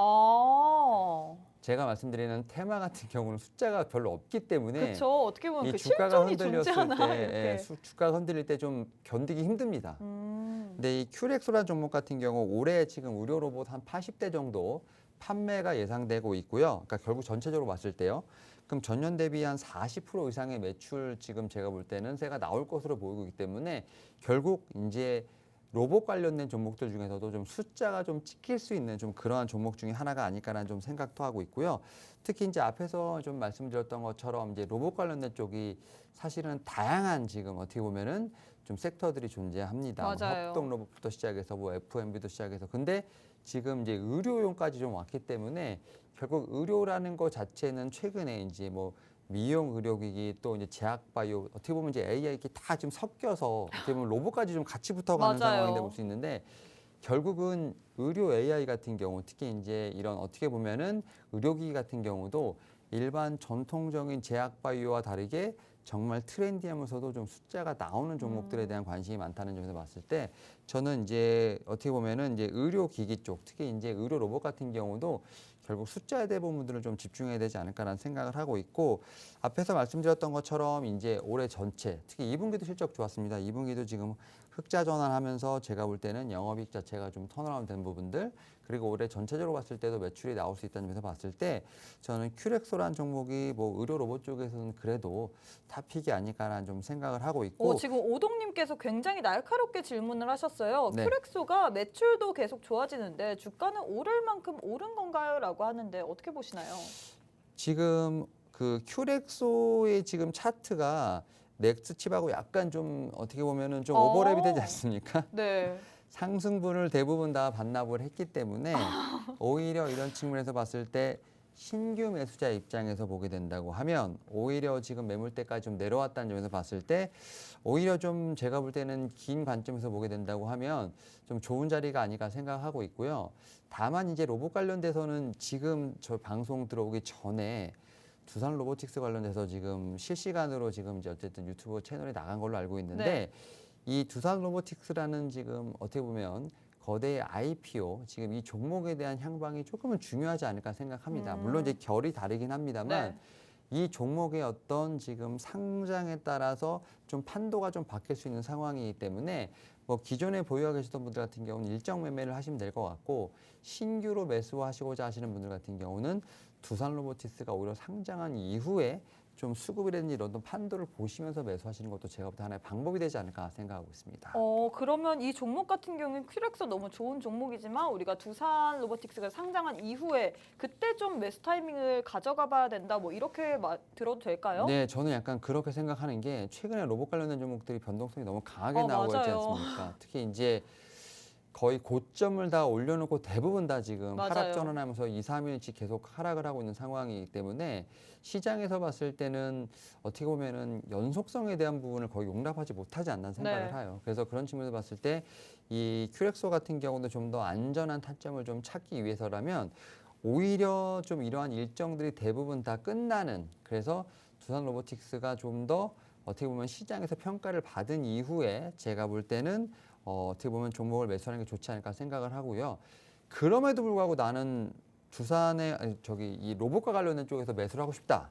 제가 말씀드리는 테마 같은 경우는 숫자가 별로 없기 때문에 그렇죠. 어떻게 보면 이 그 주가가 실존이 흔들렸을 존재하나 때, 이렇게. 주가가 흔들릴 때 좀 견디기 힘듭니다. 근데 이 큐렉소라는 종목 같은 경우 올해 지금 의료 로봇 한 80대 정도 판매가 예상되고 있고요. 그러니까 결국 전체적으로 봤을 때요. 그럼 전년 대비 한 40% 이상의 매출 지금 제가 볼 때는 새가 나올 것으로 보이고 있기 때문에 결국 이제 로봇 관련된 종목들 중에서도 좀 숫자가 좀 찍힐 수 있는 좀 그러한 종목 중에 하나가 아닐까라는 좀 생각도 하고 있고요. 특히 이제 앞에서 좀 말씀드렸던 것처럼 이제 로봇 관련된 쪽이 사실은 다양한 지금 어떻게 보면은 좀 섹터들이 존재합니다. 맞아요. 협동 로봇부터 시작해서 뭐 FMB도 시작해서 근데 지금 이제 의료용까지 좀 왔기 때문에 결국 의료라는 것 자체는 최근에 이제 뭐 미용 의료기기 또 이제 제약바이오 어떻게 보면 이제 AI 이렇게 다 지금 섞여서 어떻게 보면 로봇까지 좀 같이 붙어가는 맞아요. 상황인데 볼 수 있는데 결국은 의료 AI 같은 경우 특히 이제 이런 어떻게 보면은 의료기기 같은 경우도 일반 전통적인 제약바이오와 다르게 정말 트렌디하면서도 좀 숫자가 나오는 종목들에 대한 관심이 많다는 점에서 봤을 때 저는 이제 어떻게 보면은 이제 의료기기 쪽 특히 이제 의료 로봇 같은 경우도 결국 숫자에 대한 부분들을 좀 집중해야 되지 않을까라는 생각을 하고 있고 앞에서 말씀드렸던 것처럼 이제 올해 전체 특히 2분기도 실적 좋았습니다. 2분기도 지금 흑자 전환하면서 제가 볼 때는 영업이익 자체가 좀 턴어라운드 된 부분들 그리고 올해 전체적으로 봤을 때도 매출이 나올 수 있다는 점에서 봤을 때 저는 큐렉소라는 종목이 뭐 의료 로봇 쪽에서는 그래도 탑픽이 아닐까라는 좀 생각을 하고 있고 지금 오동님께서 굉장히 날카롭게 질문을 하셨어요. 네. 큐렉소가 매출도 계속 좋아지는데 주가는 오를 만큼 오른 건가요? 라고 하는데 어떻게 보시나요? 지금 그 큐렉소의 지금 차트가 넥스칩하고 약간 좀 어떻게 보면은 좀 오버랩이 되지 않습니까? 네. 상승분을 대부분 다 반납을 했기 때문에 오히려 이런 측면에서 봤을 때 신규 매수자 입장에서 보게 된다고 하면 오히려 지금 매물대까지 좀 내려왔다는 점에서 봤을 때 오히려 좀 제가 볼 때는 긴 관점에서 보게 된다고 하면 좀 좋은 자리가 아닐까 생각하고 있고요. 다만 이제 로봇 관련돼서는 지금 저 방송 들어오기 전에 두산 로보틱스 관련돼서 지금 실시간으로 지금 이제 어쨌든 유튜브 채널에 나간 걸로 알고 있는데 네. 이 두산 로보틱스라는 지금 어떻게 보면 거대의 IPO 지금 이 종목에 대한 향방이 조금은 중요하지 않을까 생각합니다. 물론 이제 결이 다르긴 합니다만 네. 이 종목의 어떤 지금 상장에 따라서 좀 판도가 좀 바뀔 수 있는 상황이기 때문에 뭐 기존에 보유하고 계시던 분들 같은 경우는 일정 매매를 하시면 될 것 같고 신규로 매수하시고자 하시는 분들 같은 경우는 두산 로보틱스가 오히려 상장한 이후에 좀 수급이라든지 이런 판도를 보시면서 매수하시는 것도 제가 볼 때 하나의 방법이 되지 않을까 생각하고 있습니다. 그러면 이 종목 같은 경우는 큐렉소 너무 좋은 종목이지만 우리가 두산 로보틱스가 상장한 이후에 그때 좀 매수 타이밍을 가져가 봐야 된다. 뭐 이렇게 들어도 될까요? 네, 저는 약간 그렇게 생각하는 게 최근에 로봇 관련된 종목들이 변동성이 너무 강하게 나오고 있지 맞아요. 않습니까? 특히 이제 거의 고점을 다 올려놓고 대부분 다 지금 맞아요. 하락 전환하면서 2, 3일치 계속 하락을 하고 있는 상황이기 때문에 시장에서 봤을 때는 어떻게 보면은 연속성에 대한 부분을 거의 용납하지 못하지 않나 생각을 네. 해요. 그래서 그런 측면에서 봤을 때 이 큐렉소 같은 경우도 좀 더 안전한 타점을 좀 찾기 위해서라면 오히려 좀 이러한 일정들이 대부분 다 끝나는 그래서 두산 로보틱스가 좀 더 어떻게 보면 시장에서 평가를 받은 이후에 제가 볼 때는 어떻게 보면 종목을 매수하는 게 좋지 않을까 생각을 하고요. 그럼에도 불구하고 나는 이 로봇과 관련된 쪽에서 매수를 하고 싶다.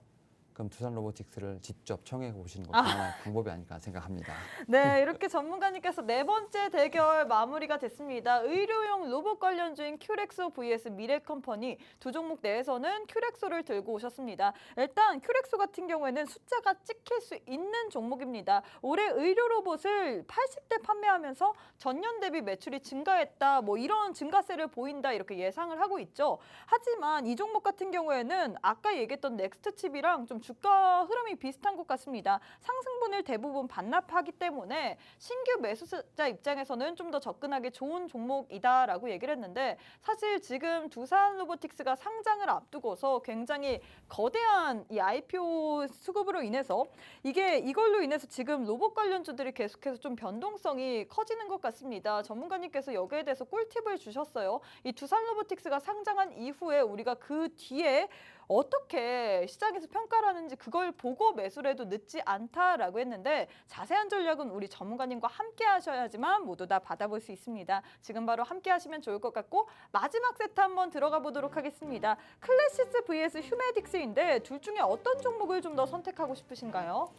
그럼 두산 로보틱스를 직접 청해 보시는 것도 하나의 방법이 아닐까 생각합니다. 네, 이렇게 전문가님께서 네 번째 대결 마무리가 됐습니다. 의료용 로봇 관련주인 큐렉소 vs 미래컴퍼니 두 종목 내에서는 큐렉소를 들고 오셨습니다. 일단 큐렉소 같은 경우에는 숫자가 찍힐 수 있는 종목입니다. 올해 의료 로봇을 80대 판매하면서 전년 대비 매출이 증가했다. 뭐 이런 증가세를 보인다 이렇게 예상을 하고 있죠. 하지만 이 종목 같은 경우에는 아까 얘기했던 넥스트칩이랑 좀 주가 흐름이 비슷한 것 같습니다. 상승분을 대부분 반납하기 때문에 신규 매수자 입장에서는 좀 더 접근하기 좋은 종목이다라고 얘기를 했는데 사실 지금 두산 로보틱스가 상장을 앞두고서 굉장히 거대한 이 IPO 수급으로 인해서 이걸로 인해서 지금 로봇 관련주들이 계속해서 좀 변동성이 커지는 것 같습니다. 전문가님께서 여기에 대해서 꿀팁을 주셨어요. 이 두산 로보틱스가 상장한 이후에 우리가 그 뒤에 어떻게 시장에서 평가를 하는지 그걸 보고 매수를 해도 늦지 않다라고 했는데 자세한 전략은 우리 전문가님과 함께 하셔야지만 모두 다 받아볼 수 있습니다. 지금 바로 함께 하시면 좋을 것 같고 마지막 세트 한번 들어가 보도록 하겠습니다. 클래시스 vs 휴메딕스인데 둘 중에 어떤 종목을 좀 더 선택하고 싶으신가요?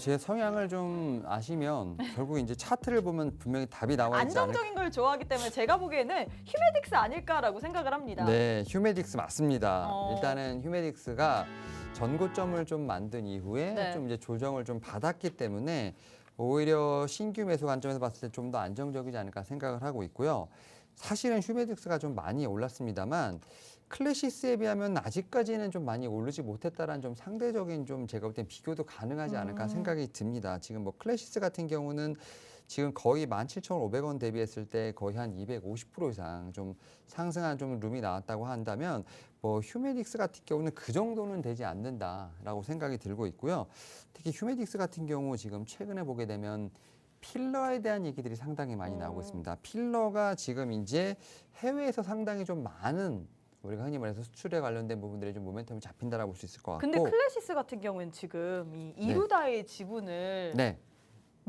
제 성향을 좀 아시면 결국 이제 차트를 보면 분명히 답이 나와 있지 않을까. 안정적인 걸 좋아하기 때문에 제가 보기에는 휴메딕스 아닐까라고 생각을 합니다. 네, 휴메딕스 맞습니다. 어. 일단은 휴메딕스가 전고점을 좀 만든 이후에 네. 좀 이제 조정을 좀 받았기 때문에 오히려 신규 매수 관점에서 봤을 때 좀 더 안정적이지 않을까 생각을 하고 있고요. 사실은 휴메딕스가 좀 많이 올랐습니다만 클래시스에 비하면 아직까지는 좀 많이 오르지 못했다라는 좀 상대적인 좀 제가 볼 땐 비교도 가능하지 않을까 생각이 듭니다. 지금 뭐 클래시스 같은 경우는 지금 거의 17,500원 대비했을 때 거의 한 250% 이상 좀 상승한 좀 룸이 나왔다고 한다면 뭐 휴메딕스 같은 경우는 그 정도는 되지 않는다라고 생각이 들고 있고요. 특히 휴메딕스 같은 경우 지금 최근에 보게 되면 필러에 대한 얘기들이 상당히 많이 나오고 있습니다. 필러가 지금 이제 해외에서 상당히 좀 많은 우리가 흔히 말해서 수출에 관련된 부분들이 좀 모멘텀이 잡힌다라고 볼 수 있을 것 같고. 근데 클래시스 같은 경우는 지금 이 이루다의 지분을 네.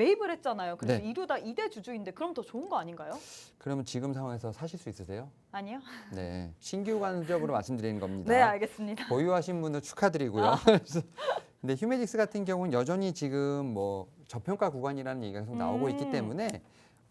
매입을 했잖아요. 그래서 네. 이루다 2대 주주인데 그럼 더 좋은 거 아닌가요? 그러면 지금 상황에서 사실 수 있으세요? 아니요? 네, 신규 관점으로 말씀드리는 겁니다. 네, 알겠습니다. 보유하신 분들 축하드리고요. 그래서 근데 휴메딕스 같은 경우는 여전히 지금 뭐 저평가 구간이라는 얘기가 계속 나오고 있기 때문에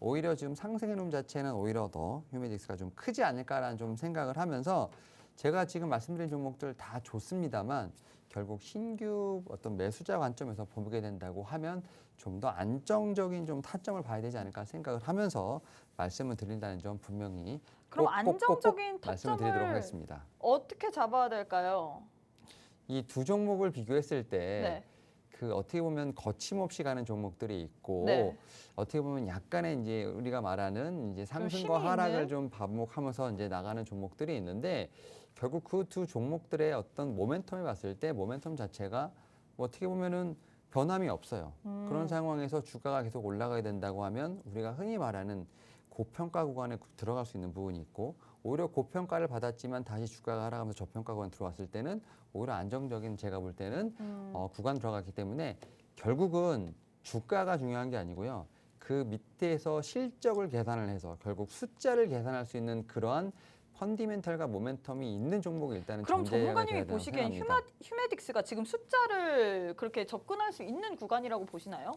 오히려 지금 상승의 놈 자체는 오히려 더 휴메딕스가 좀 크지 않을까라는 좀 생각을 하면서 제가 지금 말씀드린 종목들 다 좋습니다만 결국 신규 어떤 매수자 관점에서 보게 된다고 하면 좀 더 안정적인 좀 타점을 봐야 되지 않을까 생각을 하면서 말씀을 드린다는 점 분명히 그럼 꼭 안정적인 말씀을 드리도록 타점을 하겠습니다. 어떻게 잡아야 될까요? 이 두 종목을 비교했을 때 네. 그 어떻게 보면 거침없이 가는 종목들이 있고 네. 어떻게 보면 약간의 이제 우리가 말하는 이제 상승과 힘이 하락을 있는? 좀 반복하면서 이제 나가는 종목들이 있는데 결국 그 두 종목들의 어떤 모멘텀을 봤을 때 모멘텀 자체가 뭐 어떻게 보면은 변함이 없어요. 그런 상황에서 주가가 계속 올라가야 된다고 하면 우리가 흔히 말하는 고평가 구간에 들어갈 수 있는 부분이 있고 오히려 고평가를 받았지만 다시 주가가 하락하면서 저평가 구간 들어왔을 때는 오히려 안정적인 제가 볼 때는 구간 들어갔기 때문에 결국은 주가가 중요한 게 아니고요. 그 밑에서 실적을 계산을 해서 결국 숫자를 계산할 수 있는 그러한 펀디멘탈과 모멘텀이 있는 종목이 일단은 그럼 전제가 돼야 전문가님이 된다고 보시기엔 생각합니다. 휴메딕스가 지금 숫자를 그렇게 접근할 수 있는 구간이라고 보시나요?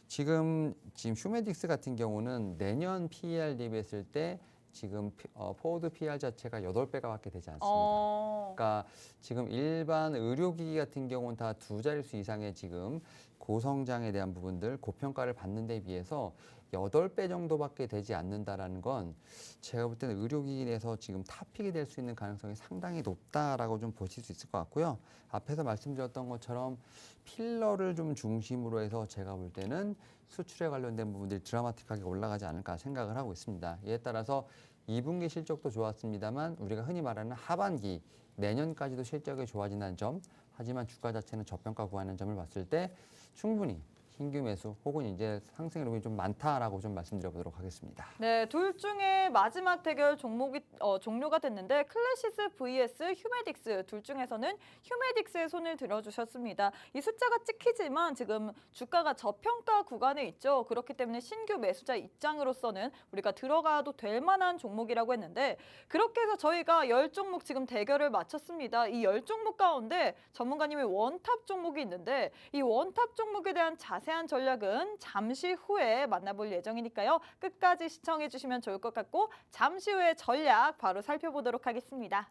지금 휴메딕스 같은 경우는 내년 PER 대비했을 때 지금 포워드 PER 자체가 8배가 밖에 되지 않습니다. 그러니까 지금 일반 의료기기 같은 경우는 다 두 자릿수 이상의 지금 고성장에 대한 부분들 고평가를 받는 데 비해서 8배 정도밖에 되지 않는다라는 건 제가 볼 때는 의료기기 내에서 지금 탑픽이 될 수 있는 가능성이 상당히 높다라고 좀 보실 수 있을 것 같고요. 앞에서 말씀드렸던 것처럼 필러를 좀 중심으로 해서 제가 볼 때는 수출에 관련된 부분들이 드라마틱하게 올라가지 않을까 생각을 하고 있습니다. 이에 따라서 2분기 실적도 좋았습니다만 우리가 흔히 말하는 하반기 내년까지도 실적이 좋아진다는 점 하지만 주가 자체는 저평가 구간하는 점을 봤을 때 충분히 신규 매수 혹은 이제 상승의 룸이 좀 많다라고 좀 말씀드려보도록 하겠습니다. 네, 둘 중에 마지막 대결 종목이 종료가 됐는데 클래시스 vs 휴메딕스 둘 중에서는 휴메딕스의 손을 들어주셨습니다. 이 숫자가 찍히지만 지금 주가가 저평가 구간에 있죠. 그렇기 때문에 신규 매수자 입장으로서는 우리가 들어가도 될 만한 종목이라고 했는데 그렇게 해서 저희가 10종목 지금 대결을 마쳤습니다. 이 10종목 가운데 전문가님이 원탑 종목이 있는데 이 원탑 종목에 대한 자세한 전략은 잠시 후에 만나볼 예정이니까요. 끝까지 시청해 주시면 좋을 것 같고 잠시 후에 전략 바로 살펴보도록 하겠습니다.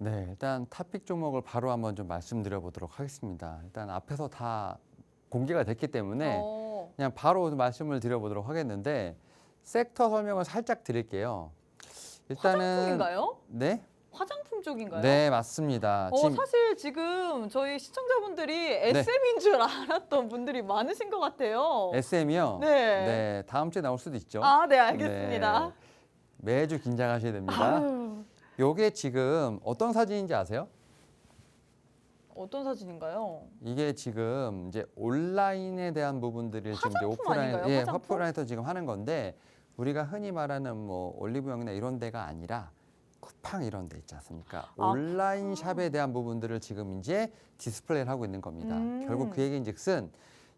네, 일단 탑픽 종목을 바로 한번 좀 말씀드려 보도록 하겠습니다. 일단 앞에서 다 공개가 됐기 때문에 그냥 바로 말씀을 드려보도록 하겠는데 섹터 설명을 살짝 드릴게요. 화장품인가요? 네, 화장품 쪽인가요? 네 맞습니다. 사실 지금 저희 시청자분들이 SM인 줄 알았던 분들이 많으신 것 같아요. SM이요? 네. 네, 다음 주에 나올 수도 있죠. 아, 네, 알겠습니다. 네, 매주 긴장하셔야 됩니다. 아유, 요게 지금 어떤 사진인지 아세요? 어떤 사진인가요? 이게 지금 이제 온라인에 대한 부분들을 지금 이제 화장품 아닌가요? 예, 화장품? 오프라인에서 지금 하는 건데 우리가 흔히 말하는 뭐 올리브영이나 이런 데가 아니라 쿠팡 이런 데 있지 않습니까? 아, 온라인 샵에 대한 부분들을 지금 이제 디스플레이를 하고 있는 겁니다. 결국 그 얘기인즉슨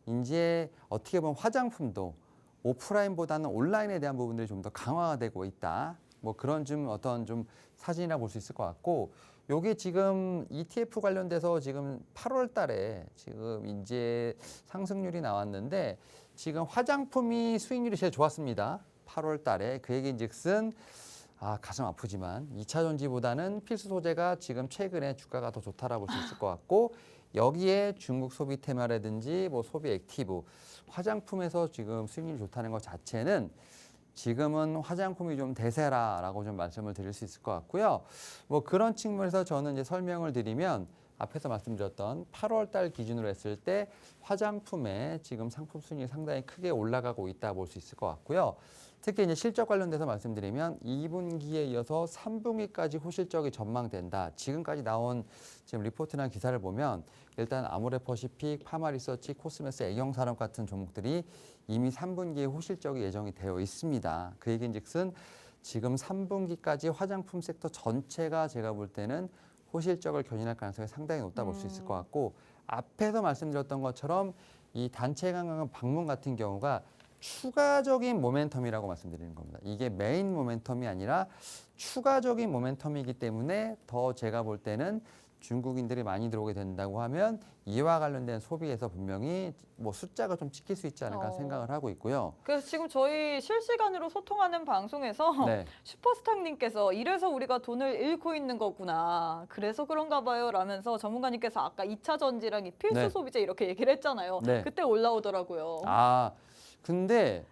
이제 어떻게 보면 화장품도 오프라인보다는 온라인에 대한 부분들이 좀 더 강화가 되고 있다. 뭐 그런 좀 어떤 좀 사진이라 볼 수 있을 것 같고 요게 지금 ETF 관련돼서 지금 8월 달에 지금 이제 상승률이 나왔는데 지금 화장품이 수익률이 제일 좋았습니다. 8월 달에 그 얘기인즉슨 가슴 아프지만 2차 전지보다는 필수 소재가 지금 최근에 주가가 더 좋다라고 볼 수 있을 것 같고 여기에 중국 소비 테마라든지 뭐 소비 액티브 화장품에서 지금 수익률이 좋다는 것 자체는 지금은 화장품이 좀 대세라라고 좀 말씀을 드릴 수 있을 것 같고요. 뭐 그런 측면에서 저는 이제 설명을 드리면 앞에서 말씀드렸던 8월 달 기준으로 했을 때 화장품의 지금 상품 수익이 상당히 크게 올라가고 있다 볼 수 있을 것 같고요. 특히 이제 실적 관련돼서 말씀드리면 2분기에 이어서 3분기까지 호실적이 전망된다. 지금까지 나온 지금 리포트나 기사를 보면 일단 아모레퍼시픽, 파마리서치, 코스메스, 애경산업 같은 종목들이 이미 3분기에 호실적이 예정이 되어 있습니다. 그 얘기인즉슨 지금 3분기까지 화장품 섹터 전체가 제가 볼 때는 호실적을 견인할 가능성이 상당히 높다 볼 수 있을 것 같고 앞에서 말씀드렸던 것처럼 이 단체 관광 방문 같은 경우가 추가적인 모멘텀이라고 말씀드리는 겁니다. 이게 메인 모멘텀이 아니라 추가적인 모멘텀이기 때문에 더 제가 볼 때는 중국인들이 많이 들어오게 된다고 하면 이와 관련된 소비에서 분명히 뭐 숫자가 좀 찍힐 수 있지 않을까 생각을 하고 있고요. 그래서 지금 저희 실시간으로 소통하는 방송에서 네. 슈퍼스타님께서 이래서 우리가 돈을 잃고 있는 거구나. 그래서 그런가 봐요. 라면서 전문가님께서 아까 2차 전지랑 이 필수 네. 소비재 이렇게 얘기를 했잖아요. 네. 그때 올라오더라고요. 근데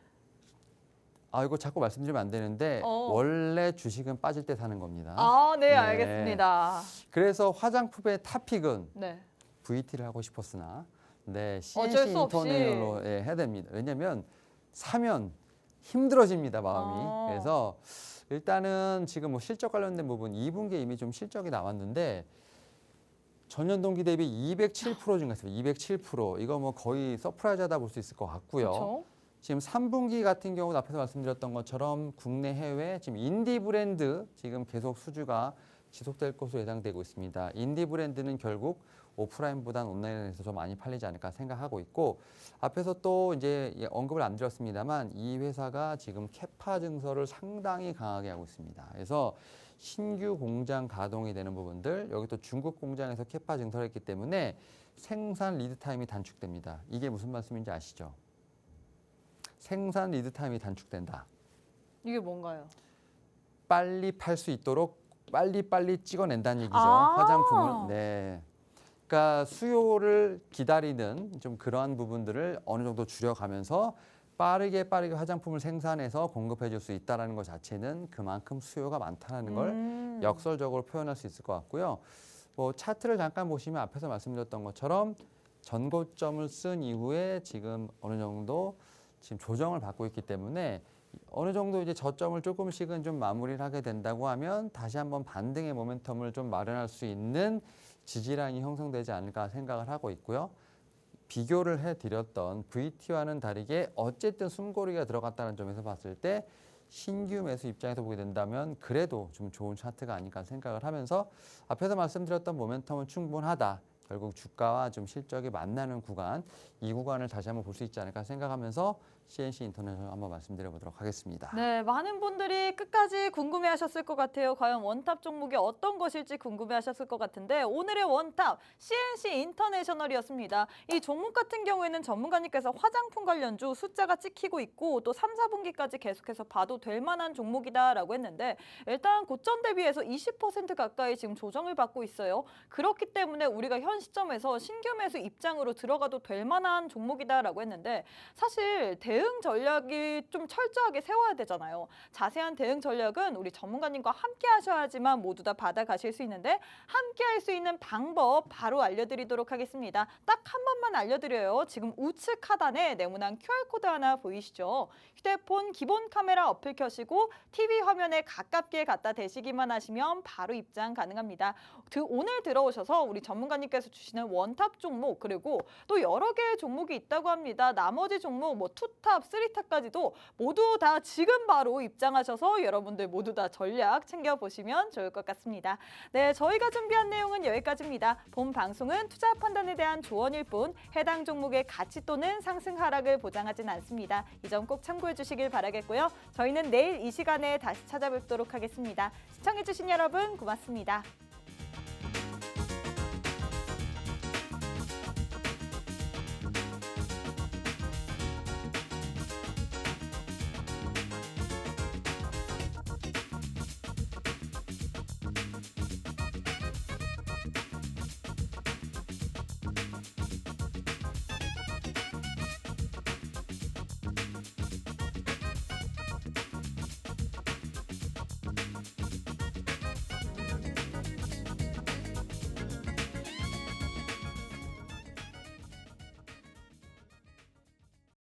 이거 자꾸 말씀드리면 안 되는데 원래 주식은 빠질 때 사는 겁니다. 네, 네. 알겠습니다. 그래서 화장품의 탑픽은 네. VT를 하고 싶었으나 어쩔 CNC 수 없이. 인터넷으로 해야 됩니다. 왜냐하면 사면 힘들어집니다, 마음이. 그래서 일단은 지금 뭐 실적 관련된 부분 2분기에 이미 좀 실적이 나왔는데 전년 동기 대비 207% 증가했습니다. 207%. 이거 뭐 거의 서프라이즈하다 볼 수 있을 것 같고요. 그렇죠. 지금 3분기 같은 경우는 앞에서 말씀드렸던 것처럼 국내 해외 지금 인디 브랜드 지금 계속 수주가 지속될 것으로 예상되고 있습니다. 인디 브랜드는 결국 오프라인보다는 온라인에서 좀 많이 팔리지 않을까 생각하고 있고 앞에서 또 이제 언급을 안 드렸습니다만 이 회사가 지금 캐파 증설을 상당히 강하게 하고 있습니다. 그래서 신규 공장 가동이 되는 부분들 여기 또 중국 공장에서 캐파 증설했기 때문에 생산 리드 타임이 단축됩니다. 이게 무슨 말씀인지 아시죠? 생산 리드 타임이 단축된다. 이게 뭔가요? 빨리 팔 수 있도록 빨리 찍어낸다는 얘기죠. 화장품을. 네. 그러니까 수요를 기다리는 좀 그러한 부분들을 어느 정도 줄여가면서 빠르게 화장품을 생산해서 공급해 줄 수 있다는 것 자체는 그만큼 수요가 많다는 걸 역설적으로 표현할 수 있을 것 같고요. 뭐 차트를 잠깐 보시면 앞에서 말씀드렸던 것처럼 전고점을 쓴 이후에 지금 어느 정도 지금 조정을 받고 있기 때문에 어느 정도 이제 저점을 조금씩은 좀 마무리를 하게 된다고 하면 다시 한번 반등의 모멘텀을 좀 마련할 수 있는 지지라인이 형성되지 않을까 생각을 하고 있고요. 비교를 해드렸던 VT와는 다르게 어쨌든 숨고르기가 들어갔다는 점에서 봤을 때 신규 매수 입장에서 보게 된다면 그래도 좀 좋은 차트가 아닐까 생각을 하면서 앞에서 말씀드렸던 모멘텀은 충분하다. 결국 주가와 좀 실적이 만나는 구간, 이 구간을 다시 한번 볼 수 있지 않을까 생각하면서 CNC 인터내셔널 한번 말씀드려보도록 하겠습니다. 네, 많은 분들이 끝까지 궁금해하셨을 것 같아요. 과연 원탑 종목이 어떤 것일지 궁금해하셨을 것 같은데 오늘의 원탑 CNC 인터내셔널이었습니다. 이 종목 같은 경우에는 전문가님께서 화장품 관련주 숫자가 찍히고 있고 또 3, 4분기까지 계속해서 봐도 될 만한 종목이다라고 했는데 일단 고점 대비해서 20% 가까이 지금 조정을 받고 있어요. 그렇기 때문에 우리가 현 시점에서 신규 매수 입장으로 들어가도 될 만한 종목이다라고 했는데 사실 대응 전략이 좀 철저하게 세워야 되잖아요. 자세한 대응 전략은 우리 전문가님과 함께 하셔야지만 모두 다 받아가실 수 있는데 함께 할 수 있는 방법 바로 알려드리도록 하겠습니다. 딱 한 번만 알려드려요. 지금 우측 하단에 네모난 QR코드 하나 보이시죠? 휴대폰 기본 카메라 어플 켜시고 TV 화면에 가깝게 갖다 대시기만 하시면 바로 입장 가능합니다. 오늘 들어오셔서 우리 전문가님께서 주시는 원탑 종목 그리고 또 여러 개의 종목이 있다고 합니다. 나머지 종목 뭐 투탑, 쓰리탑까지도 모두 다 지금 바로 입장하셔서 여러분들 모두 다 전략 챙겨보시면 좋을 것 같습니다. 네, 저희가 준비한 내용은 여기까지입니다. 본 방송은 투자 판단에 대한 조언일 뿐 해당 종목의 가치 또는 상승 하락을 보장하진 않습니다. 이 점 꼭 참고해 주시길 바라겠고요. 저희는 내일 이 시간에 다시 찾아뵙도록 하겠습니다. 시청해주신 여러분 고맙습니다.